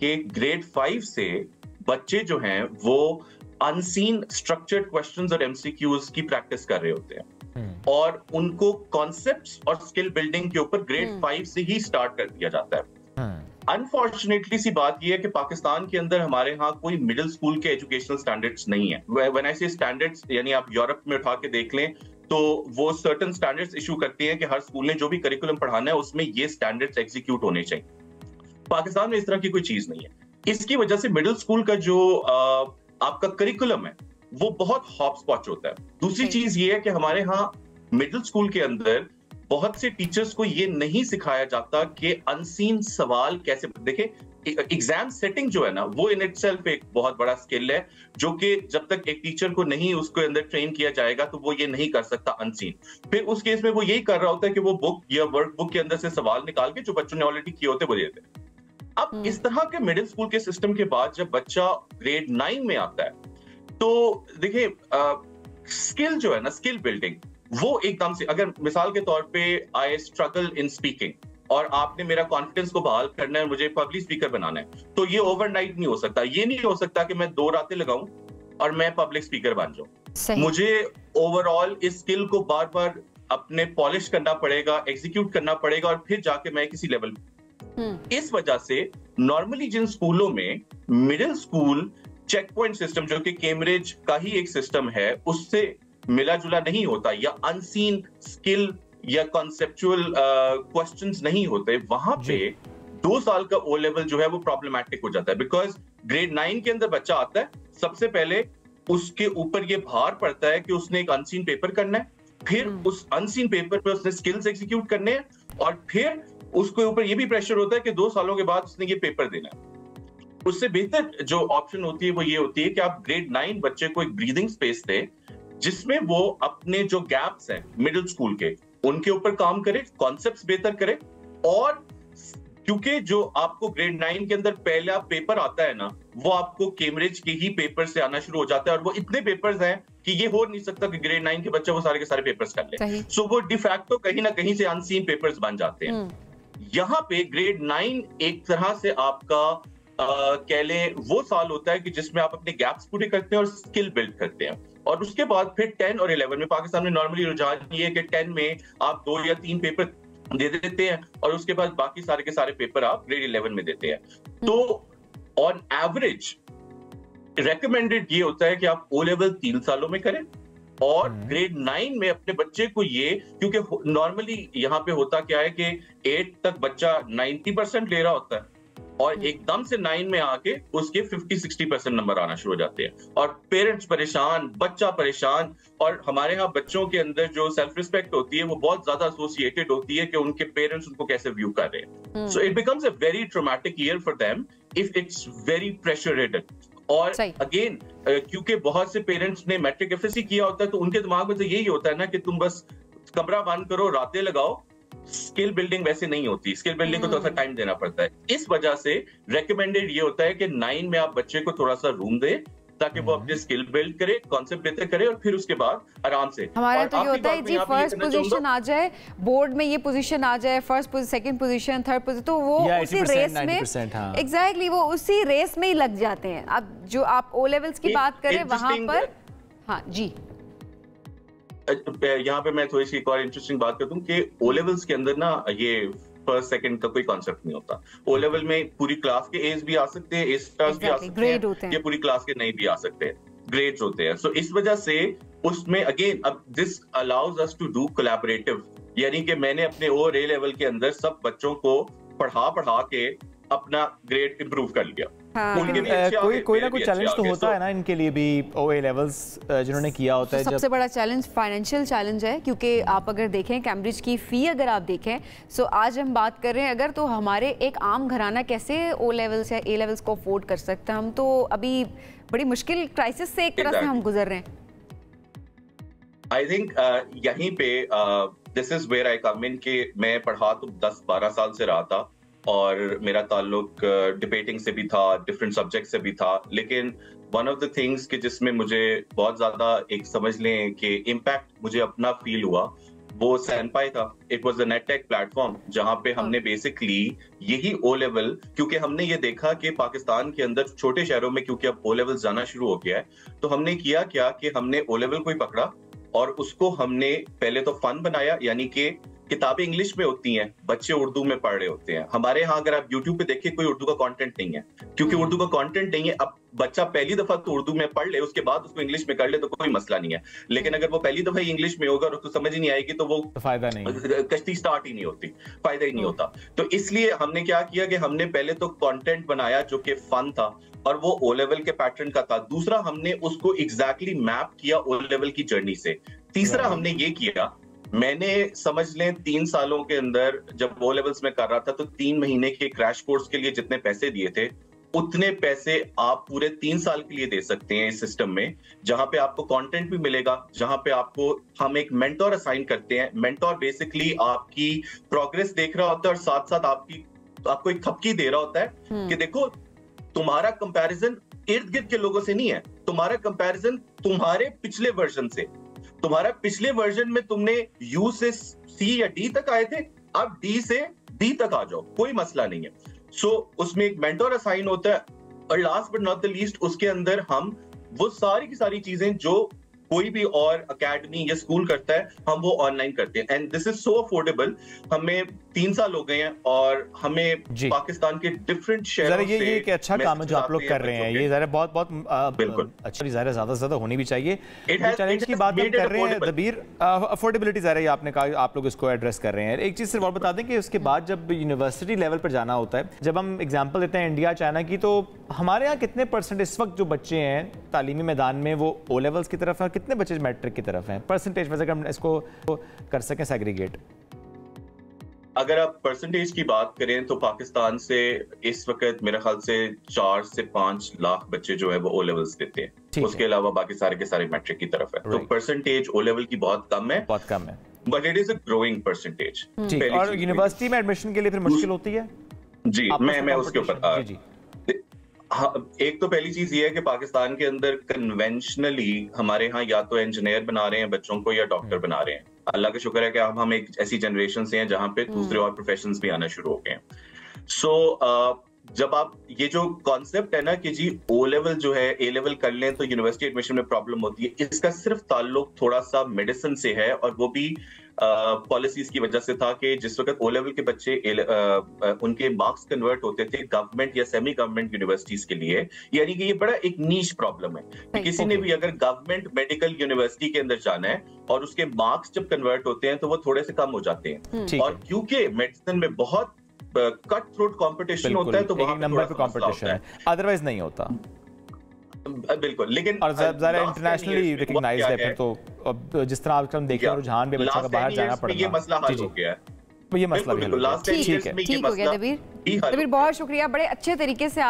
कि ग्रेड 5 से बच्चे जो हैं वो अनसीन स्ट्रक्चर्ड क्वेश्चंस और एमसीक्यूज की प्रैक्टिस कर रहे होते हैं और उनको कॉन्सेप्ट्स और स्किल बिल्डिंग के ऊपर ग्रेड 5 से ही स्टार्ट कर दिया जाता है। अनफॉर्चुनेटली सी बात यह है कि पाकिस्तान के अंदर हमारे यहाँ कोई मिडिल स्कूल के एजुकेशनल स्टैंडर्ड्स नहीं है। व्हेन आई से स्टैंडर्ड्स, यानी आप यूरोप में उठा के देख लें तो वो सर्टेन स्टैंडर्ड्स इशू करते हैं कि हर स्कूल ने जो भी करिकुलम पढ़ाना है उसमें ये स्टैंडर्ड्स एग्जीक्यूट होने चाहिए। पाकिस्तान में इस तरह की कोई चीज नहीं है। इसकी वजह से मिडिल स्कूल का जो आपका करिकुलम है वो बहुत हॉप स्पॉच होता है। दूसरी चीज ये है कि हमारे यहाँ मिडिल स्कूल के अंदर बहुत से टीचर्स को ये नहीं सिखाया जाता कि अनसीन सवाल कैसे, देखें एग्जाम सेटिंग जो है ना वो इन इटसेल्फ एक बहुत बड़ा स्किल है जो कि जब तक एक टीचर को नहीं उसके अंदर ट्रेन किया जाएगा तो वो ये नहीं कर सकता अनसीन। फिर उस केस में वो यही कर रहा होता है कि वो बुक या वर्क बुक के अंदर से सवाल निकाल के जो बच्चों ने ऑलरेडी किए होते वो देते हैं। अब इस तरह के मिडिल स्कूल के सिस्टम के बाद जब बच्चा ग्रेड 9 में आता है तो देखिए स्किल जो है ना, स्किल बिल्डिंग, वो एकदम से, अगर मिसाल के तौर पे आई स्ट्रगल इन स्पीकिंग और आपने मेरा कॉन्फिडेंस को बहाल करना है, मुझे पब्लिक स्पीकर बनाना है, तो ये ओवरनाइट नहीं हो सकता। ये नहीं हो सकता कि मैं 2 रातें लगाऊं और मैं पब्लिक स्पीकर बन जाऊं। मुझे ओवरऑल इस स्किल को बार बार अपने पॉलिश करना पड़ेगा, एग्जीक्यूट करना पड़ेगा और फिर जाके मैं किसी लेवल। इस वजह से नॉर्मली जिन स्कूलों में middle school check point system जो कि कैम्ब्रिज का ही एक सिस्टम है उससे मिला जुला नहीं होता या अनसीन स्किल या कॉन्सेप्चुअल क्वेश्चंस नहीं होते, वहां पे 2 साल का ओ लेवल जो है वो प्रॉब्लमैटिक हो जाता है। बिकॉज ग्रेड 9 के अंदर बच्चा आता है, सबसे पहले उसके ऊपर ये भार पड़ता है कि उसने एक अनसीन पेपर करना है, फिर उस अनसीन पेपर पे उसने स्किल्स एग्जीक्यूट करने हैं और फिर उसके ऊपर ये भी प्रेशर होता है कि 2 सालों के बाद उसने ये पेपर देना है। उससे बेहतर जो ऑप्शन होती है वो ये होती है कि आप ग्रेड 9 बच्चे को एक ब्रीदिंग स्पेस दें जिसमें वो अपने जो गैप्स हैं मिडिल स्कूल के उनके ऊपर काम करे, कॉन्सेप्ट्स बेहतर करे। और क्योंकि जो आपको ग्रेड 9 के अंदर पहला पेपर आता है ना वो आपको कैम्ब्रिज के ही पेपर से आना शुरू हो जाता है और वो इतने पेपर्स हैं कि ये हो नहीं सकता कि ग्रेड 9 के बच्चे वो सारे के सारे पेपर्स कर ले। सो वो डिफैक्टो कहीं ना कहीं से अनसीन पेपर्स बन जाते हैं। यहाँ पे ग्रेड 9 एक तरह से आपका कह लें वो साल होता है कि जिसमें आप अपने गैप्स पूरे करते हैं और स्किल बिल्ड करते हैं। और उसके बाद फिर 10 और 11 में पाकिस्तान में नॉर्मली रुझान ये है कि 10 में आप 2 या 3 पेपर दे देते हैं और उसके बाद बाकी सारे के सारे पेपर आप ग्रेड 11 में देते हैं। तो ऑन एवरेज रेकमेंडेड ये होता है कि आप ओ लेवल 3 सालों में करें और ग्रेड 9 में अपने बच्चे को ये, क्योंकि नॉर्मली यहाँ पे होता क्या है कि 8 तक बच्चा 90% ले रहा होता है और एकदम से 9 में आके उसके 50-60% नंबर आना शुरू हो जाते हैं और पेरेंट्स परेशान, बच्चा परेशान। और हमारे यहाँ बच्चों के अंदर जो सेल्फ रिस्पेक्ट होती है वो बहुत ज्यादा एसोसिएटेड होती है कि उनके पेरेंट्स उनको कैसे व्यू कर रहे हैं। So it becomes a very traumatic year for them if it's very pressure ridden. और अगेन क्योंकि बहुत से पेरेंट्स ने मैट्रिक एफएससी किया होता है तो उनके दिमाग में तो यही होता है ना कि तुम बस कमरा बंद करो, रातें लगाओ। स्किल बिल्डिंग वैसे नहीं होती, स्किल बिल्डिंग को थोड़ा सा टाइम देना पड़ता है। इस वजह से रेकमेंडेड ये होता है कि 9 में आप बच्चे को थोड़ा सा रूम दे ताकि वो अपने स्किल बिल्ड करे, कॉन्सेप्ट बेहतर करे और फिर उसके बाद आराम से। हमारा तो ये होता है जी फर्स्ट पोजीशन आ जाए, बोर्ड में ये पोजीशन आ जाए, first second position, third position, तो वो उसी रेस में एग्जैक्टली वो उसी रेस में ही लग जाते हैं। अब जो आप ओ लेवल्स की बात करें वहां पर, हाँ जी, यहाँ पे मैं थोड़ी सी एक और इंटरेस्टिंग बात कर दूं कि ओ लेवल्स के अंदर ना ये फर्स्ट सेकंड का कोई कॉन्सेप्ट नहीं होता। ओ लेवल में पूरी क्लास के एज भी आ सकते हैं, ए स्टार्स भी आ सकते हैं, या पूरी क्लास के नहीं भी आ सकते हैं, ग्रेड्स होते हैं। सो इस वजह से उसमें अगेन अब this allows us to do collaborative, यानी कि मैंने अपने ओ ए लेवल के अंदर सब बच्चों को पढ़ा के अपना ग्रेड इंप्रूव कर लिया। कोई ना कोई चैलेंज तो होता है ना इनके लिए भी, ओए लेवल्स जिन्होंने किया होता है। सबसे बड़ा चैलेंज फाइनेंशियल चैलेंज है, क्योंकि आप अगर देखें कैम्ब्रिज की फ़ी अगर आप देखें, सो आज हम बात कर रहे हैं अगर, तो हमारे एक आम घराना कैसे ओ लेवल्स या ए लेवल्स को अफोर्ड कर सकते हैं। हम तो अभी बड़ी मुश्किल क्राइसिस से एक तरह से हम गुजर रहे हैं। आई थिंक यहीं पे दिस इज वेयर आई कम इन कि मैं पढ़ा तो 10-12 साल से रहा था और मेरा ताल्लुक डिबेटिंग से भी था, डिफरेंट सब्जेक्ट से भी था, लेकिन वन ऑफ द थिंग्स कि जिसमें मुझे बहुत ज्यादा एक समझ लें कि इम्पैक्ट मुझे अपना फील हुआ वो सैनपाई था। इट वाज द नेटटेक प्लेटफॉर्म जहां पे हमने बेसिकली यही ओ लेवल, क्योंकि हमने ये देखा कि पाकिस्तान के अंदर छोटे शहरों में क्योंकि अब ओ लेवल जाना शुरू हो गया है, तो हमने किया क्या कि हमने ओ लेवल को ही पकड़ा और उसको हमने पहले तो फन बनाया, यानी कि किताबें इंग्लिश में होती हैं, बच्चे उर्दू में पढ़ रहे होते हैं। हमारे यहाँ अगर आप यूट्यूब पे देखिए कोई उर्दू का कंटेंट नहीं है, क्योंकि उर्दू का कंटेंट नहीं है। अब बच्चा पहली दफा तो उर्दू में पढ़ ले, उसके बाद उसको इंग्लिश में कर ले तो कोई मसला नहीं है, लेकिन अगर वो पहली दफा ही इंग्लिश में होगा और उसको समझ ही नहीं आएगी तो वो फायदा नहीं, कश्ती स्टार्ट ही नहीं होती, फायदा ही नहीं होता। तो इसलिए हमने क्या किया कि हमने पहले तो कंटेंट बनाया जो कि फन था और वो ओ लेवल के पैटर्न का था। दूसरा, हमने उसको एग्जैक्टली मैप किया ओ लेवल की जर्नी से। तीसरा, हमने ये किया, मैंने समझ लें 3 सालों के अंदर जब ओ लेवल्स में कर रहा था तो 3 महीने के क्रैश कोर्स के लिए जितने पैसे दिए थे उतने पैसे आप पूरे 3 साल के लिए दे सकते हैं इस सिस्टम में, जहां पे आपको कंटेंट भी मिलेगा, जहां पे आपको हम एक मेंटोर असाइन करते हैं। मेंटोर बेसिकली आपकी प्रोग्रेस देख रहा होता है और साथ साथ आपको एक थपकी दे रहा होता है कि देखो तुम्हारा कंपैरिजन इर्द गिर्द के लोगों से नहीं है, तुम्हारा कंपैरिजन तुम्हारे पिछले वर्जन से। तुम्हारा पिछले वर्जन में तुमने यू से सी या डी तक आए थे, अब डी से डी तक आ जाओ, कोई मसला नहीं है। सो उसमें एक मेंटोर असाइन होता है और last but not the least उसके अंदर हम वो सारी की सारी चीजें जो कोई भी और एकेडमी या स्कूल करता है हम वो ऑनलाइन करते हैं। And this is so affordable. हमें 3 साल हो गए हैं और हमें पाकिस्तान के डिफरेंट शहरों से ये एक अच्छा काम है जो आप लोग कर रहे हैं, ये ज़रा बहुत अच्छा, ज़रा ज़्यादा से ज़्यादा होनी भी चाहिए। चैलेंज की बात हम कर रहे हैं दबीर, अफोर्डेबिलिटी ज़रा ये आपने कहा आप लोग इसको एड्रेस कर रहे हैं। एक चीज़ सिर्फ और बता दें कि उसके बाद जब यूनिवर्सिटी लेवल पर जाना होता है, जब हम एग्जाम्पल देते हैं इंडिया चाइना की, तो हमारे यहाँ कितने % इस वक्त जो बच्चे हैं तालीमी मैदान में वो ओ लेवल्स की तरफ है, कितने बच्चे मैट्रिक की तरफ हैं परसेंटेज में, अगर हम इसको कर सकें सेग्रीगेट? अगर आप परसेंटेज की बात करें तो पाकिस्तान से इस वक्त मेरे ख्याल से 4 से 5 लाख बच्चे जो है वो ओ लेवल्स देते हैं, उसके अलावा बाकी सारे के सारे मैट्रिक की तरफ है। तो परसेंटेज ओ लेवल की बहुत कम है, but it is a growing percentage. और यूनिवर्सिटी में एडमिशन के लिए फिर मुश्किल होती है जी, मैं उसके ऊपर हाँ, एक तो पहली चीज ये है कि पाकिस्तान के अंदर कन्वेंशनली हमारे यहाँ या तो इंजीनियर बना रहे हैं बच्चों को या डॉक्टर बना रहे हैं। अल्लाह का शुक्र है कि हम एक ऐसी जनरेशन से हैं जहां पे दूसरे और प्रोफेशंस भी आना शुरू हो गए हैं। सो जब आप ये जो कॉन्सेप्ट है ना कि जी ओ लेवल जो है ए लेवल कर लें तो यूनिवर्सिटी एडमिशन में प्रॉब्लम होती है, इसका सिर्फ ताल्लुक थोड़ा सा मेडिसिन से है और वो भी पॉलिसीज की वजह से था कि जिस वक्त ओ लेवल के बच्चे उनके मार्क्स कन्वर्ट होते थे गवर्नमेंट या सेमी गवर्नमेंट यूनिवर्सिटीज के लिए, यानी कि ये बड़ा एक नीश प्रॉब्लम है कि किसी ने भी अगर गवर्नमेंट मेडिकल यूनिवर्सिटी के अंदर जाना है और उसके मार्क्स जब कन्वर्ट होते हैं तो वो थोड़े से कम हो जाते हैं। और क्योंकि मेडिसिन में बहुत कट थ्रोट कंपटीशन होता है तो वहां नंबर पे कंपटीशन है, अदरवाइज नहीं होता। बिल्कुल, लेकिन और ज़रा इंटरनेशनली रिकॉग्नाइज्ड है फिर तो जिस तरह आजकल हम देख रहे हैं रुझान भी बच्चों का बाहर जाना पड़ता है, ये मसला हल हो गया है। ये मसला भी ठीक हो गया दबीर, बहुत शुक्रिया। बड़े अच्छे तरीके से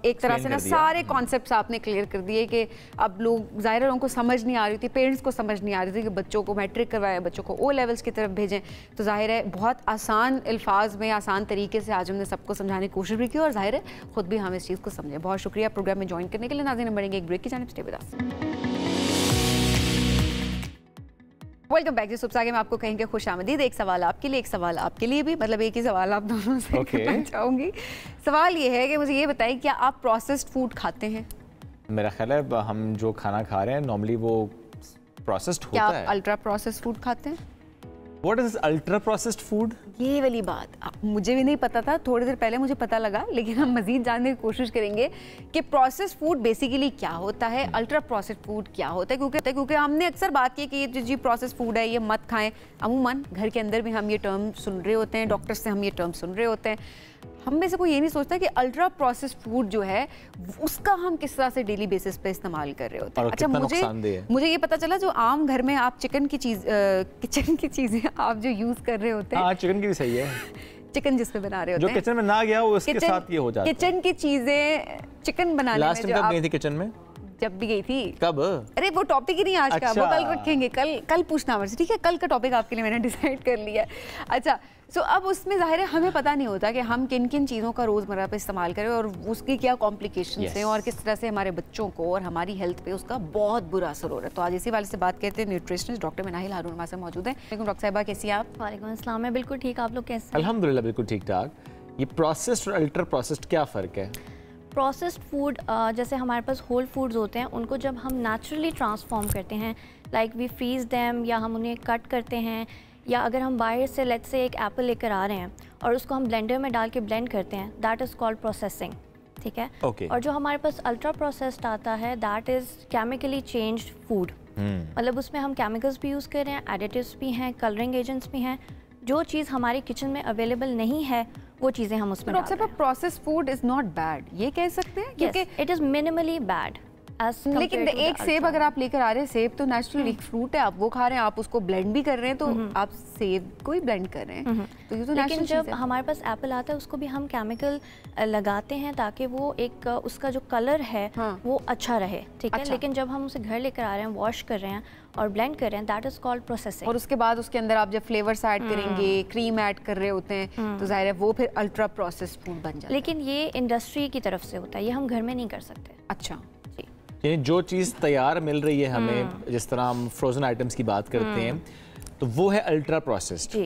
एक तरह से ना सारे कॉन्सेप्ट्स आपने क्लियर कर दिए कि अब लोग ज़ाहिर लोगों को समझ नहीं आ रही थी, पेरेंट्स को समझ नहीं आ रही थी कि बच्चों को मैट्रिक करवाएं, बच्चों को ओ लेवल्स की तरफ भेजें। तो जाहिर है बहुत आसान अल्फाज में आसान तरीके से आज हमने सबको समझाने की कोशिश भी की और जाहिर है खुद भी हम इस चीज़ को समझें। बहुत शुक्रिया प्रोग्राम में ज्वाइन करने के लिए। नाज़रीन, बढ़ेंगे एक ब्रेक की जानिब, stay with us. Welcome back. जिस आगे मैं आपको कहेंगे खुशामदीद। एक सवाल आपके लिए, एक सवाल आपके लिए भी, मतलब एक ही सवाल आप दोनों से करना चाहूँगी। सवाल ये है कि मुझे ये बताएं, क्या आप प्रोसेस्ड फूड खाते हैं? मेरा ख्याल है हम जो खाना खा रहे हैं नॉर्मली वो प्रोसेस्ड होता है। क्या आप अल्ट्रा प्रोसेस्ड फूड खाते हैं? What is ultra processed food? ये वाली बात मुझे भी नहीं पता था, थोड़ी देर पहले मुझे पता लगा, लेकिन हम मजीद जानने की कोशिश करेंगे कि प्रोसेस्ड फूड बेसिकली क्या होता है, अल्ट्रा प्रोसेस्ड फूड क्या होता है। क्योंकि हमने अक्सर बात की कि ये जी प्रोसेस्ड फूड है ये मत खाएं। अमूमन घर के अंदर भी हम ये टर्म सुन रहे होते हैं, डॉक्टर से हम ये टर्म सुन रहे होते हैं। हम में से कोई ये नहीं सोचता कि अल्ट्रा प्रोसेस्ड फूड जो है उसका हम किस तरह से डेली बेसिस पे इस्तेमाल कर रहे होते हैं। अच्छा, मुझे ये पता चला जो आम घर में आप किचन की चीजें आप जो यूज कर रहे होते हैं, चिकन की भी सही है, चिकन जिस पे बना रहे होते हैं, जो किचन में ना गया वो उसके साथ ये हो जाता है। किचन की चीजें चिकन बनाने में लास्ट टाइम कब गई थी किचन में? जब भी गई थी। कब? अरे वो टॉपिक ही नहीं आज का, वो अच्छा। कल रखेंगे, कल पूछना हमसे, ठीक है? कल का टॉपिक आपके लिए मैंने डिसाइड कर लिया है। अच्छा, सो अब उसमें ज़ाहिर है हमें पता नहीं होता कि हम किन किन चीज़ों का रोज़मर्रा पे इस्तेमाल करें और उसकी क्या कॉम्प्लिकेशंस हैं और किस तरह से हमारे बच्चों को और हमारी हेल्थ पे उसका बहुत बुरा असर हो रहा है। तो आज इसी वाले से बात करते हैं। न्यूट्रिशनिस्ट डॉक्टर मिनाहिल हारून हमारे साथ मौजूद हैं। डॉक्टर साहिबा कैसी हैं आप? वालेकुम अस्सलाम, मैं बिल्कुल ठीक, आप लोग कैसे हैं? अल्हम्दुलिल्लाह बिल्कुल ठीक ठाक। ये प्रोसेस्ड और अल्ट्रा प्रोसेस्ड क्या फ़र्क है? प्रोसेस्ड फूड जैसे हमारे पास होल फूड्स होते हैं, उनको जब हम नेचुरली ट्रांसफॉर्म करते हैं, लाइक वी फ्रीज देम, या हम उन्हें कट करते हैं, या अगर हम बाहर से लेट्स से एक एप्पल लेकर आ रहे हैं और उसको हम ब्लेंडर में डाल के ब्लेंड करते हैं, दैट इज़ कॉल्ड प्रोसेसिंग, ठीक है? Okay. और जो हमारे पास अल्ट्रा प्रोसेस्ड आता है, that is chemically changed food. मतलब उसमें हम केमिकल्स भी यूज़ कर रहे हैं, एडिटिव्स भी हैं, कलरिंग एजेंट्स भी हैं। जो चीज़ हमारे किचन में अवेलेबल नहीं है वो चीज़ें हम उसमें डाल रहे हैं। Processed food is not bad, ये कह सकते हैं? क्योंकि इट इज़ मिनिमली बैड। लेकिन एक सेब अगर आप लेकर आ रहे हैं, सेब तो नेचुरल एक फ्रूट है, आप वो खा रहे हैं, आप उसको ब्लेंड भी कर रहे हैं, तो आप सेब को ही ब्लेंड कर रहे हैं, तो ये तो लेकिन जब हमारे पास एप्पल आता है उसको भी हम केमिकल लगाते हैं ताकि वो एक उसका जो कलर है वो अच्छा रहे, ठीक है? लेकिन जब हम उसे घर लेकर आ रहे हैं, वॉश कर रहे हैं और ब्लेंड कर रहे हैं, दैट इज कॉल्ड प्रोसेसिंग। और उसके बाद उसके अंदर आप जब फ्लेवर्स ऐड करेंगे, क्रीम ऐड कर रहे होते हैं, तो जाहिर है वो फिर अल्ट्रा प्रोसेस्ड फूड बन जाता है। लेकिन ये इंडस्ट्री की तरफ से होता है, ये हम घर में नहीं कर सकते। अच्छा, यानी जो चीज़ तैयार मिल रही है हमें, जिस तरह हम फ्रोजन आइटम्स की बात करते हैं, तो वो है अल्ट्रा प्रोसेस्ड।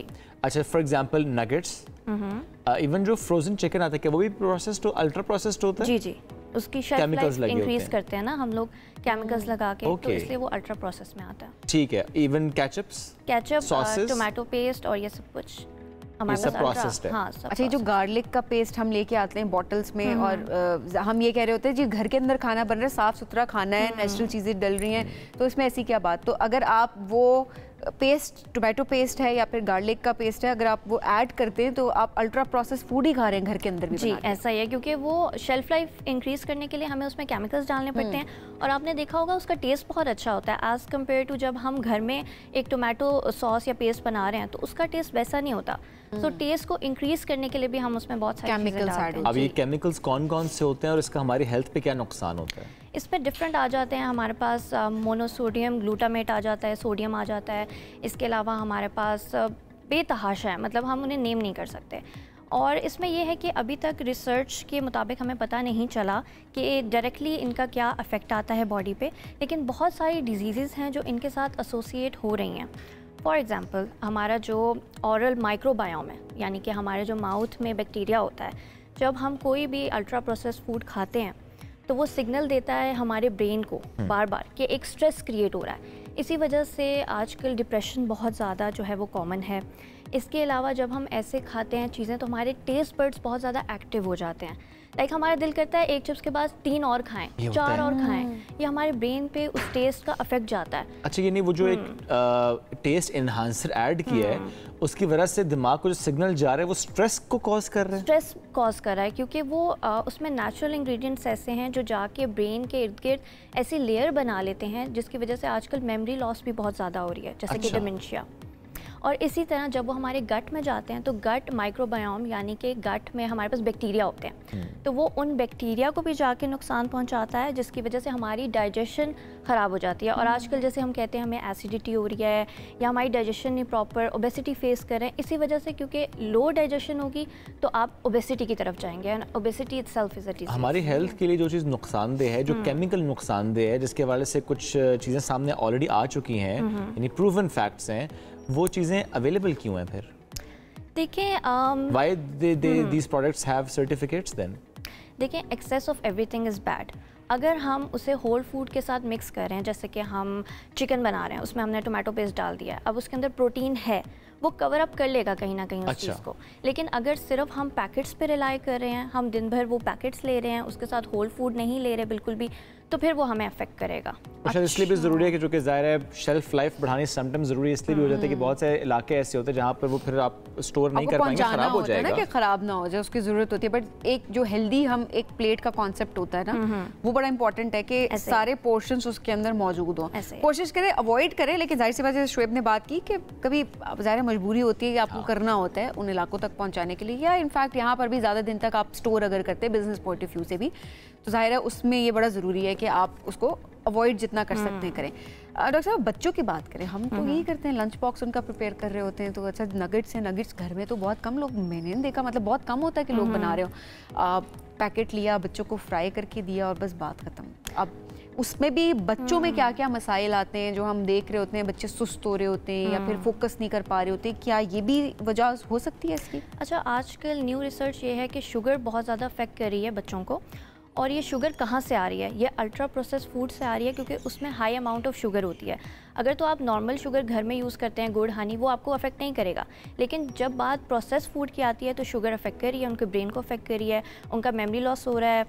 अच्छा, फॉर एग्जांपल नगेट्स, इवन जो फ्रोजन चिकन आता है, क्या वो भी प्रोसेस्ड हो, अल्ट्रा प्रोसेस्ड होता है? जी जी, उसकी शेल्फ लाइफ इंक्रीज करते हैं ना हम लोग केमिकल्स लगा के, तो इसलिए वो अल्ट्रा प्रोसेस में आता है। ठीक है, even ketchups, ketchup, tomato paste और ये सब कुछ हमारे पास है। हाँ, अच्छा, ये जो गार्लिक का पेस्ट हम लेके आते हैं बॉटल्स में, और हम ये कह रहे होते हैं जी घर के अंदर खाना बन रहा है, साफ सुथरा खाना है, नेचुरल चीज़ें डल रही हैं, तो इसमें ऐसी क्या बात? तो अगर आप वो पेस्ट, टोमेटो पेस्ट है या फिर गार्लिक का पेस्ट है, अगर आप वो ऐड करते हैं तो आप अल्ट्रा प्रोसेस फूड ही खा रहे हैं घर के अंदर भी। जी, ऐसा ही है, क्योंकि वो शेल्फ लाइफ इंक्रीज करने के लिए हमें उसमें केमिकल्स डालने पड़ते हैं, और आपने देखा होगा उसका टेस्ट बहुत अच्छा होता है एज़ कम्पेयर टू जब हम घर में एक टोमेटो सॉस या पेस्ट बना रहे हैं, तो उसका टेस्ट वैसा नहीं होता। तो टेस्ट को इंक्रीज करने के लिए भी हम उसमें बहुत सारे केमिकल्स डालते हैं। अब ये केमिकल्स कौन कौन से होते हैं और इसका हमारी हेल्थ पे क्या नुकसान होता है? इस पर डिफरेंट आ जाते हैं हमारे पास, मोनोसोडियम ग्लूटामेट आ जाता है, सोडियम आ जाता है, इसके अलावा हमारे पास बेतहाशा है, मतलब हम उन्हें नेम नहीं कर सकते। और इसमें यह है कि अभी तक रिसर्च के मुताबिक हमें पता नहीं चला कि डायरेक्टली इनका क्या अफेक्ट आता है बॉडी पे, लेकिन बहुत सारी डिजीज़ हैं जो इनके साथ एसोसिएट हो रही हैं। फॉर एग्ज़ाम्पल, हमारा जो ऑरल माइक्रोबायोम है, यानी कि हमारे जो माउथ में बैक्टीरिया होता है, जब हम कोई भी अल्ट्रा प्रोसेस्ड फूड खाते हैं तो वो सिग्नल देता है हमारे ब्रेन को बार बार कि एक स्ट्रेस क्रिएट हो रहा है। इसी वजह से आजकल डिप्रेशन बहुत ज़्यादा जो है वो कॉमन है। इसके अलावा जब हम ऐसे खाते हैं चीज़ें तो हमारे टेस्ट बड्स बहुत ज़्यादा एक्टिव हो जाते हैं, लाइक हमारा दिल करता है एक चिप्स के बाद 3 और खाएं, 4 और खाएं, ये हमारे ब्रेन पे उस टेस्ट का अफेक्ट जाता है। अच्छा, ये नहीं, वो जो एक टेस्ट एनहांसर ऐड किया है उसकी वजह से दिमाग को जो सिग्नल जा रहा है वो स्ट्रेस को कॉज कर रहा है? स्ट्रेस कॉज कर रहा है, क्योंकि वो उसमें नेचुरल इंग्रेडिएंट्स ऐसे हैं जो जाके ब्रेन के इर्द गिर्द ऐसी लेयर बना लेते हैं, जिसकी वजह से आजकल मेमोरी लॉस भी बहुत ज़्यादा हो रही है, जैसे कि डिमेंशिया। और इसी तरह जब वो हमारे गट में जाते हैं तो गट माइक्रोबायोम, यानी कि गट में हमारे पास बैक्टीरिया होते हैं, तो वो उन बैक्टीरिया को भी जाके नुकसान पहुंचाता है, जिसकी वजह से हमारी डाइजेशन ख़राब हो जाती है। और आजकल जैसे हम कहते हैं हमें एसिडिटी हो रही है या हमारी डाइजेशन नहीं प्रॉपर, ओबेसिटी फेस कर रहे हैं, इसी वजह से, क्योंकि लो डाइजेशन होगी तो आप ओबेसिटी की तरफ जाएंगे, and obesity itself is a disease. हमारी हेल्थ के लिए जो चीज़ नुकसानदेह है, जो केमिकल नुकसानदेह है, जिसके हवाले से कुछ चीज़ें सामने ऑलरेडी आ चुकी हैं, यानी प्रूवन फैक्ट्स हैं, वो चीज़ें अवेलेबल क्यों हैं फिर? देखिए, why these products have certificates then? देखिए, excess of everything is bad. अगर हम उसे होल फूड के साथ मिक्स कर रहे हैं, जैसे कि हम चिकन बना रहे हैं, उसमें हमने टोमेटो पेस्ट डाल दिया है, अब उसके अंदर प्रोटीन है, वो कवर अप कर लेगा कहीं ना कहीं उस चीज़ को। लेकिन अगर सिर्फ हम पैकेट्स पे रिलाई कर रहे हैं, हम दिन भर वो पैकेट्स ले रहे हैं, उसके साथ होल फूड नहीं ले रहे बिल्कुल भी, तो फिर वो हमें अफेक्ट करेगा। अच्छा, इसलिए भी ज़रूरी है कि जो कि ज़ाहिर है शेल्फ लाइफ बढ़ानी समटाइम्स ज़रूरी है, इसलिए भी हो जाता है कि बहुत से इलाके ऐसे होते हैं जहाँ पर वो फिर आप स्टोर नहीं कर पाएंगे, ख़राब हो जाएगा, कि ख़राब ना हो जाए, उसकी ज़रूरत होती है। बट एक जो हेल्दी हम एक प्लेट का कॉन्सेप्ट होता है ना, वो बड़ा इंपॉर्टेंट है कि सारे पोर्शंस उसके अंदर मौजूद हों। कोशिश करें अवॉइड करें, लेकिन जाहिर सी बात है, शोएब ने बात की कि कभी ज़ाहिर मजबूरी होती है कि आपको करना होता है उन इलाकों तक पहुँचाने के लिए, या इनफैक्ट यहाँ पर भी ज़्यादा दिन तक आप स्टोर अगर करते हैं बिजनेस पॉइंट ऑफ व्यू से भी, तो जाहिर है उसमें ये बड़ा ज़रूरी है कि आप उसको अवॉइड जितना कर सकते हैं करें। डॉक्टर साहब बच्चों की बात करें, हम तो यही करते हैं, लंच बॉक्स उनका प्रिपेयर कर रहे होते हैं, तो अच्छा नगेट्स हैं, नगेट्स घर में तो बहुत कम लोग, मैंने नहीं देखा, मतलब बहुत कम होता है कि लोग बना रहे हो, पैकेट लिया बच्चों को फ्राई करके दिया और बस बात ख़त्म। अब उसमें भी बच्चों में क्या क्या मसाइल आते हैं जो हम देख रहे होते हैं, बच्चे सुस्त हो रहे होते हैं या फिर फोकस नहीं कर पा रहे होते, क्या ये भी वजह हो सकती है इसकी? अच्छा, आजकल न्यू रिसर्च ये है कि शुगर बहुत ज़्यादा अफेक्ट कर रही है बच्चों को, और ये शुगर कहाँ से आ रही है? ये अल्ट्रा प्रोसेस फूड से आ रही है, क्योंकि उसमें हाई अमाउंट ऑफ शुगर होती है। अगर तो आप नॉर्मल शुगर घर में यूज़ करते हैं, गुड़, हनी, वो आपको अफेक्ट नहीं करेगा, लेकिन जब बात प्रोसेस फूड की आती है तो शुगर अफेक्ट कर रही है, उनके ब्रेन को अफेक्ट कर रही है, उनका मेमोरी लॉस हो रहा है,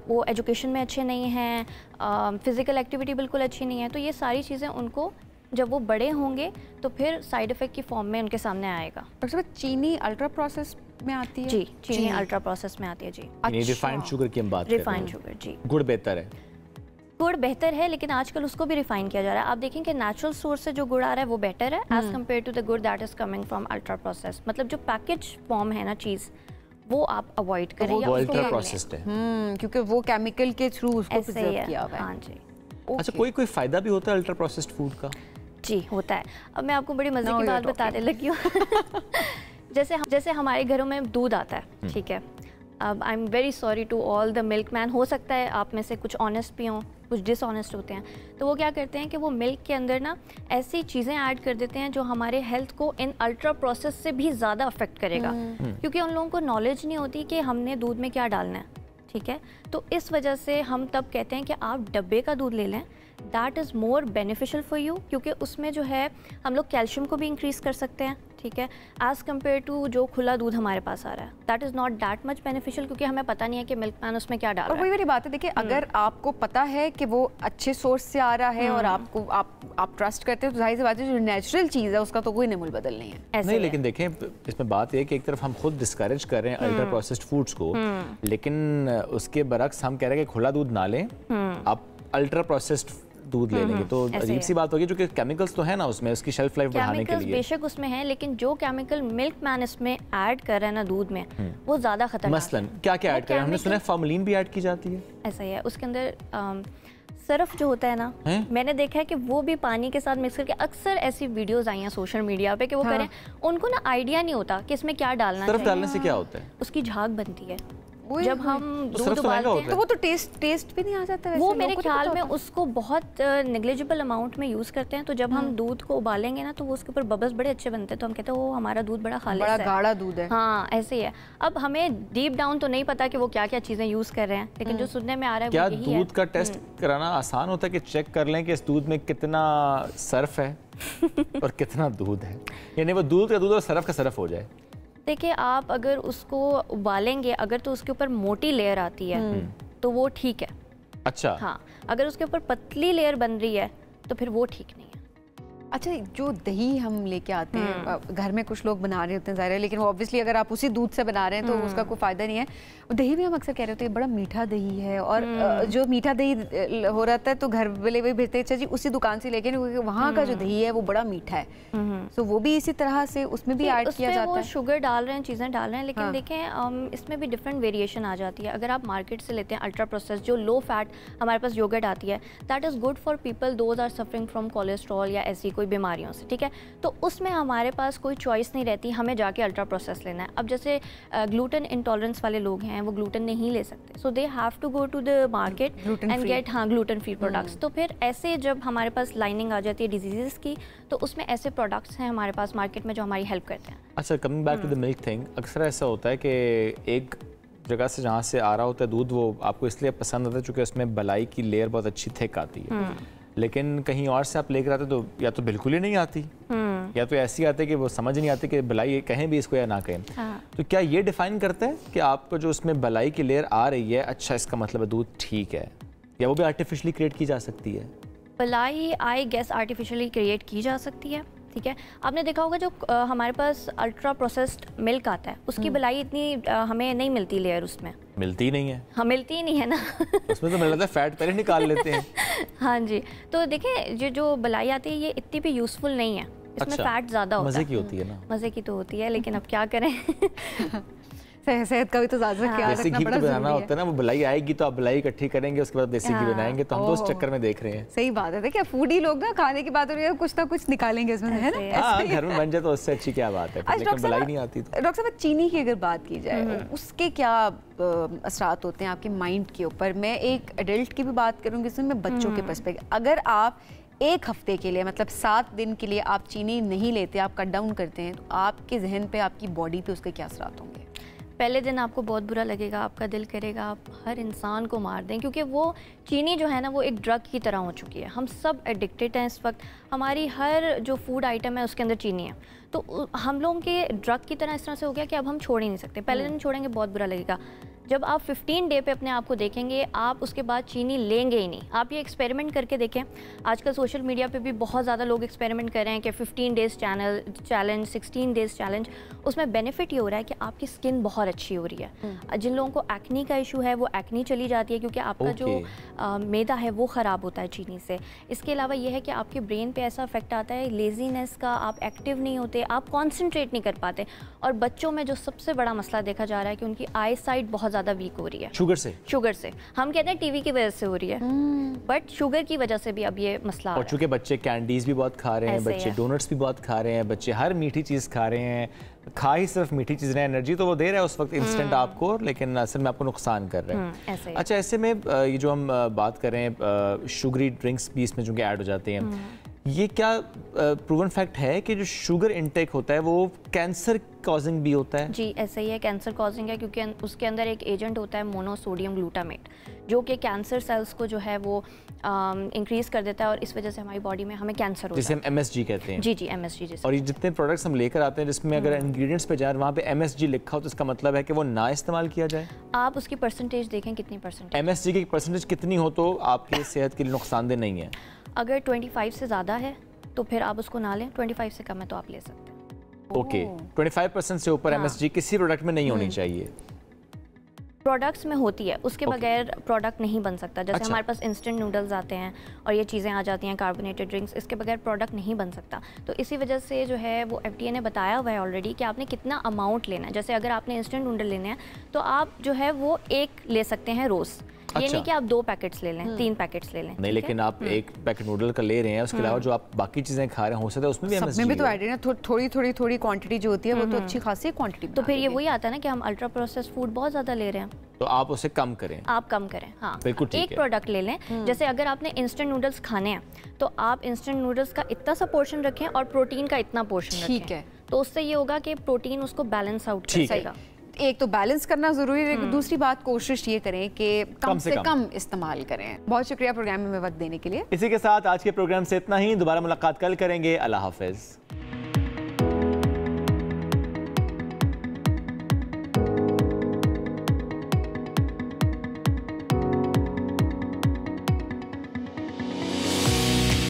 वो एजुकेशन में अच्छे नहीं हैं, फिज़िकल एक्टिविटी बिल्कुल अच्छी नहीं है। तो ये सारी चीज़ें उनको जब वो बड़े होंगे तो फिर साइड इफ़ेक्ट की फॉर्म में उनके सामने आएगा। डॉक्टर साहब चीनी अल्ट्रा प्रोसेस में आती है? जी, चीनी अल्ट्रा प्रोसेस में आती है जी। रिफाइंड शुगर की हम बात कर रहे हैं। रिफाइंड शुगर जी। गुड़ बेहतर है? गुड़ बेहतर है, लेकिन आजकल उसको भी रिफाइन किया जा रहा है। आप देखें कि नेचुरल सोर्स से जो गुड़ आ रहा है वो बेटर है एज कम्पेयर टू द गुड़ that is coming from ultra process. मतलब जो पैकेज फॉर्म है ना चीज़, वो आप अवॉइड करें या वो उसको अल्ट्रा कम प्रोसेस्ड है। क्योंकि वो केमिकल के थ्रू उसको ऐसे ही प्रिजर्व है। किया हुआ है। हाँ जी। अच्छा, कोई फ़ायदा भी होता है अल्ट्रा प्रोसेस्ड फूड का? जी होता है। अब मैं आपको बड़ी मज़े Now की you're बात बताने लगी हूँ। जैसे हमारे घरों में दूध आता है, ठीक है। अब I am very sorry to all the milkman, हो सकता है आप में से कुछ ऑनेस्ट भी हों, कुछ डिसऑनेस्ट होते हैं। तो वो क्या करते हैं कि वो मिल्क के अंदर ना ऐसी चीज़ें ऐड कर देते हैं जो हमारे हेल्थ को इन अल्ट्रा प्रोसेस से भी ज़्यादा अफेक्ट करेगा, क्योंकि उन लोगों को नॉलेज नहीं होती कि हमने दूध में क्या डालना है, ठीक है। तो इस वजह से हम तब कहते हैं कि आप डब्बे का दूध ले लें, that is more beneficial for you, क्योंकि उसमें जो है हम लोग कैल्शियम को भी इंक्रीज़ कर सकते हैं, ठीक है, एज़ कम्पेयर टू जो खुला दूध हमारे पास आ रहा है। That is not that much beneficial, क्योंकि हमें पता नहीं है कि मिल्क मैन उसमें क्या डाल और रहा वही है। मेरी बात है, देखिए अगर आपको पता है कि वो अच्छे सोर्स से आ रहा है और आपको आप ट्रस्ट करते हो, तो जाहिर सी बात है जो नेचुरल चीज़ है उसका तो कोई निमुल बदल नहीं है। ऐसे नहीं, ही लेकिन देखें इसमें बात यह है कि एक तरफ हम खुद डिस्करेज कर रहे हैं अल्ट्रा प्रोसेस्ड फूड्स को, लेकिन उसके बरक्स हम कह रहे हैं कि खुला दूध ना लें, आप अल्ट्रा प्रोसेस्ड दूध ले लेंगे, तो अजीब सी बात होगी, जो कि केमिकल्स तो है ना उसमें, उसकी शेल्फ लाइफ बढ़ाने के लिए। बेशक उसमें है, लेकिन जो केमिकल मिल्क मैन इसमें ऐड कर रहा है ना दूध में, वो ज़्यादा खतरनाक है। मसलन क्या क्या ऐड कर रहे हैं? हमने सुना है फॉर्मलिन भी ऐड की जाती है। ऐसा ही है, उसके अंदर सरफ जो होता है ना, मैंने देखा है कि वो भी पानी के साथ मिक्स करके, अक्सर ऐसी वीडियोस आई हैं सोशल मीडिया पे कि वो करें, उनको ना आइडिया नहीं होता कि इसमें क्या डालना है। सरफ डालने से क्या होता है? उसकी झाग बनती है वही जब हम तो दूध उबालते हैं, तो वो तो टेस्ट भी नहीं आ जाता वैसे। वो मेरे लोगों को तो ख्याल पता में होता। उसको बहुत नेग्लिजिबल अमाउंट में यूज़ करते हैं। तो जब हम दूध को उबालेंगे ना, तो वो उसके ऊपर बबल्स बड़े अच्छे बनते हैं, तो हम कहते हैं वो हमारा दूध बड़ा खालिस बड़ा है, गाढ़ा दूध है। हाँ ऐसे ही है। अब हमें डीप डाउन तो नहीं पता कि वो क्या क्या चीज़ें यूज़ कर रहे हैं, लेकिन जो सुनने में आ रहा है क्या वो यही है। दूध का टेस्ट कराना आसान होता है कि चेक कर लें कि इस दूध में कितना सर्फ है और कितना दूध है, यानी वो दूध का दूध और सरफ का सरफ हो जाए? देखिए, आप अगर उसको उबालेंगे, अगर तो उसके ऊपर मोटी लेयर आती है तो वो ठीक है। अच्छा। हाँ, अगर उसके ऊपर पतली लेयर बन रही है तो फिर वो ठीक नहीं है। अच्छा, जो दही हम लेके आते हैं, घर में कुछ लोग बना रहे होते हैं ज़ाहिर है, लेकिन वो ऑब्वियसली अगर आप उसी दूध से बना रहे हैं तो उसका कोई फ़ायदा नहीं है। दही भी हम अक्सर कह रहे होते हैं बड़ा मीठा दही है, और जो मीठा दही हो रहता है तो घर वाले भी भेजते हैं अच्छा जी उसी दुकान से, लेकिन वहाँ का जो दही है वो बड़ा मीठा है, तो वो भी इसी तरह से उसमें भी ऐड किया जाता है। शुगर डाल रहे हैं, चीज़ें डाल रहे हैं, लेकिन देखें इसमें भी डिफरेंट वेरिएशन आ जाती है। अगर आप मार्केट से लेते हैं अल्ट्रा प्रोसेस, जो लो फैट हमारे पास योगर्ट आती है, that is good for people those are suffering from cholesterol या ऐसी कोई बीमारियों से, ठीक है। तो उसमें हमारे पास कोई चॉइस नहीं रहती, हमें जाके अल्ट्रा प्रोसेस लेना है। अब जैसे ग्लूटेन इंटॉलरेंस वाले लोग हैं, वो ग्लूटेन नहीं ले सकते, so they have to go to the market and get gluten free products. तो फिर ऐसे जब हमारे पास लाइनिंग आ जाती है डिजीज़ की, तो उसमें ऐसे प्रोडक्ट्स हैं हमारे पास मार्केट में जो हमारी हेल्प करते हैं। अच्छा, coming back to the milk thing, अक्सर ऐसा होता है कि एक जगह से जहाँ से आ रहा होता है दूध, वो आपको इसलिए पसंद आता है क्योंकि उसमें बलाई की लेयर बहुत अच्छी थिक आती है, लेकिन कहीं और से आप लेकर आते तो या तो बिल्कुल ही नहीं आती, या तो ऐसी आती है कि वो समझ नहीं आती कि बलाई कहें भी इसको या ना कहें। तो क्या ये डिफाइन करता है कि आपको जो उसमें बलाई की लेयर आ रही है, अच्छा इसका मतलब है दूध ठीक है, या वो भी आर्टिफिशियली क्रिएट की जा सकती है? बलाई आई गेस आर्टिफिशियली क्रिएट की जा सकती है, ठीक है। आपने देखा होगा जो हमारे पास अल्ट्रा प्रोसेस्ड मिल्क आता है, उसकी बलाई इतनी हमें नहीं मिलती, लेयर उसमें मिलती नहीं है। हाँ, मिलती ही नहीं है ना। उसमें तो मिल रहा है फैट पहले निकाल लेते हैं। हाँ जी, तो देखें जो बलाई आती है ये इतनी भी यूजफुल नहीं है, इसमें अच्छा, फैट ज़्यादा होता है। मज़े की होती है ना? मज़े की तो होती है, लेकिन अब क्या करें। सेहत का भी तो ज़्यादा ख्याल देसी रखना घी बड़ा तो बनाना जरूरी होता है ना, वो मलाई आएगी तो आप मलाई इकट्ठी करेंगे, उसके बाद देसी घी बनाएंगे, तो हम तो उस चक्कर में देख रहे हैं। सही बात है। देखिए फूडी लोग ना खाने की बात हो रही है, कुछ ना कुछ निकालेंगे इसमें, है ना? हाँ, घर में बन जाए तो उससे अच्छी क्या बात है, लेकिन मलाई नहीं आती तो। डॉक्टर साहब चीनी की अगर बात की जाए, उसके क्या असरात होते हैं आपके माइंड के ऊपर? मैं एक एडल्ट की भी बात करूँगी, इसमें बच्चों के पर्सपेक्टिव। अगर आप एक हफ्ते के लिए, मतलब 7 दिन के लिए आप चीनी नहीं लेते, आप कट डाउन करते हैं, तो आपके जहन पे, आपकी बॉडी पे उसके क्या असरात होंगे? पहले दिन आपको बहुत बुरा लगेगा, आपका दिल करेगा आप हर इंसान को मार दें, क्योंकि वो चीनी जो है ना वो एक ड्रग की तरह हो चुकी है। हम सब एडिक्टेड हैं इस वक्त, हमारी हर जो फूड आइटम है उसके अंदर चीनी है, तो हम लोगों के ड्रग की तरह इस तरह से हो गया कि अब हम छोड़ ही नहीं सकते। पहले दिन छोड़ेंगे बहुत बुरा लगेगा, जब आप 15 डे पे अपने आप को देखेंगे, आप उसके बाद चीनी लेंगे ही नहीं। आप ये एक्सपेरिमेंट करके देखें, आजकल सोशल मीडिया पे भी बहुत ज़्यादा लोग एक्सपेरिमेंट कर रहे हैं कि 15 डेज़ चैलेंज, 16 डेज़ चैलेंज। उसमें बेनिफिट ये हो रहा है कि आपकी स्किन बहुत अच्छी हो रही है। जिन लोगों को एक्नी का इशू है वो एक्नी चली जाती है, क्योंकि आपका जो मैदा है वो ख़राब होता है चीनी से। इसके अलावा ये है कि आपके ब्रेन पे ऐसा इफेक्ट आता है लेजीनेस का, आप एक्टिव नहीं होते, आप कॉन्सेंट्रेट नहीं कर पाते। और बच्चों में जो सबसे बड़ा मसला देखा जा रहा है कि उनकी आई साइट बहुत ज़्यादा वीक हो रही है। शुगर से हम कहते हैं टीवी की वजह से हो रही है, बट शुगर की वजह से भी अब ये मसला और चूंकि बच्चे कैंडीज भी बहुत खा रहे हैं, बच्चे डोनट्स भी बहुत खा रहे हैं, बच्चे हर मीठी चीज़ खा रहे हैं, खा ही सिर्फ मीठी चीज़ रहे, एनर्जी तो वो दे रहा है उस वक्त इंस्टेंट आपको, लेकिन असल में आपको नुकसान कर रहे हैं। अच्छा, ऐसे में ये जो हम बात कर रहे हैं शुगरी ड्रिंक्स भी इसमें जो कि ऐड हो जाते हैं, ये क्या प्रूवन फैक्ट है कि जो शुगर इनटेक होता है वो कैंसर कॉजिंग भी होता है? जी ऐसा ही है, कैंसर कॉजिंग है, क्योंकि उसके अंदर एक एजेंट होता है मोनोसोडियम ग्लूटामेट, जो कि कैंसर सेल्स को जो है वो इंक्रीज कर देता है, और इस वजह से हमारी बॉडी में हमें कैंसर होता है, जिसे हम MSG कहते हैं। जी जी, MSG। और ये जितने प्रोडक्ट्स हम लेकर आते हैं जिसमें अगर इंग्रेडिएंट्स पे जाए वहाँ पे MSG लिखा हो, तो इसका मतलब है कि वो ना इस्तेमाल किया जाए? आप उसकी परसेंटेज देखें, कितनी परसेंटेज MSG की परसेंटेज कितनी हो तो आपकी सेहत के लिए नुकसानदेह नहीं है? अगर 25 से ज़्यादा है तो फिर आप उसको ना लें, 25 से कम है तो आप ले सकते हैं। ओके, 25% से ऊपर MSG किसी प्रोडक्ट में नहीं होनी चाहिए? प्रोडक्ट्स में होती है, उसके बगैर प्रोडक्ट नहीं बन सकता। जैसे हमारे पास इंस्टेंट नूडल्स आते हैं और ये चीज़ें आ जाती हैं, कार्बोनेटेड ड्रिंक्स, इसके बगैर प्रोडक्ट नहीं बन सकता। तो इसी वजह से जो है वो FDA ने बताया हुआ है ऑलरेडी कि आपने कितना अमाउंट लेना है। जैसे अगर आपने इंस्टेंट नूडल लेने हैं तो आप जो है वो एक ले सकते हैं रोज़। ये नहीं कि आप 2 पैकेट्स ले लें, 3 पैकेट्स ले लें। नहीं, लेकिन आप एक पैकेट नूडल का ले रहे हैं, उसके अलावा जो आप बाकी चीजें खा रहे हैं हो सकता है उसमें भी MSG में भी तो ऐड है ना, थोड़ी क्वांटिटी जो होती है वो तो अच्छी खासी क्वांटिटी। तो फिर ये वही आता है ना कि हम अल्ट्रा प्रोसेस्ड फूड बहुत ज्यादा ले रहे हैं, तो आप उसे कम करें। आप कम करें, हाँ बिल्कुल ठीक है। एक प्रोडक्ट ले लें, जैसे अगर आपने इंस्टेंट नूडल्स खाने हैं तो आप इंस्टेंट नूडल्स का इतना सा पोर्शन रखें और प्रोटीन का इतना पोर्शन रखें। ठीक है, तो उससे ये होगा कि प्रोटीन उसको बैलेंस आउट कर सकेगा। एक तो बैलेंस करना जरूरी है, दूसरी बात कोशिश ये करें कि कम से कम इस्तेमाल करें। बहुत शुक्रिया प्रोग्राम में वक्त देने के लिए। इसी के साथ आज के प्रोग्राम से इतना ही, दोबारा मुलाकात कल करेंगे। अल्लाह हाफिज।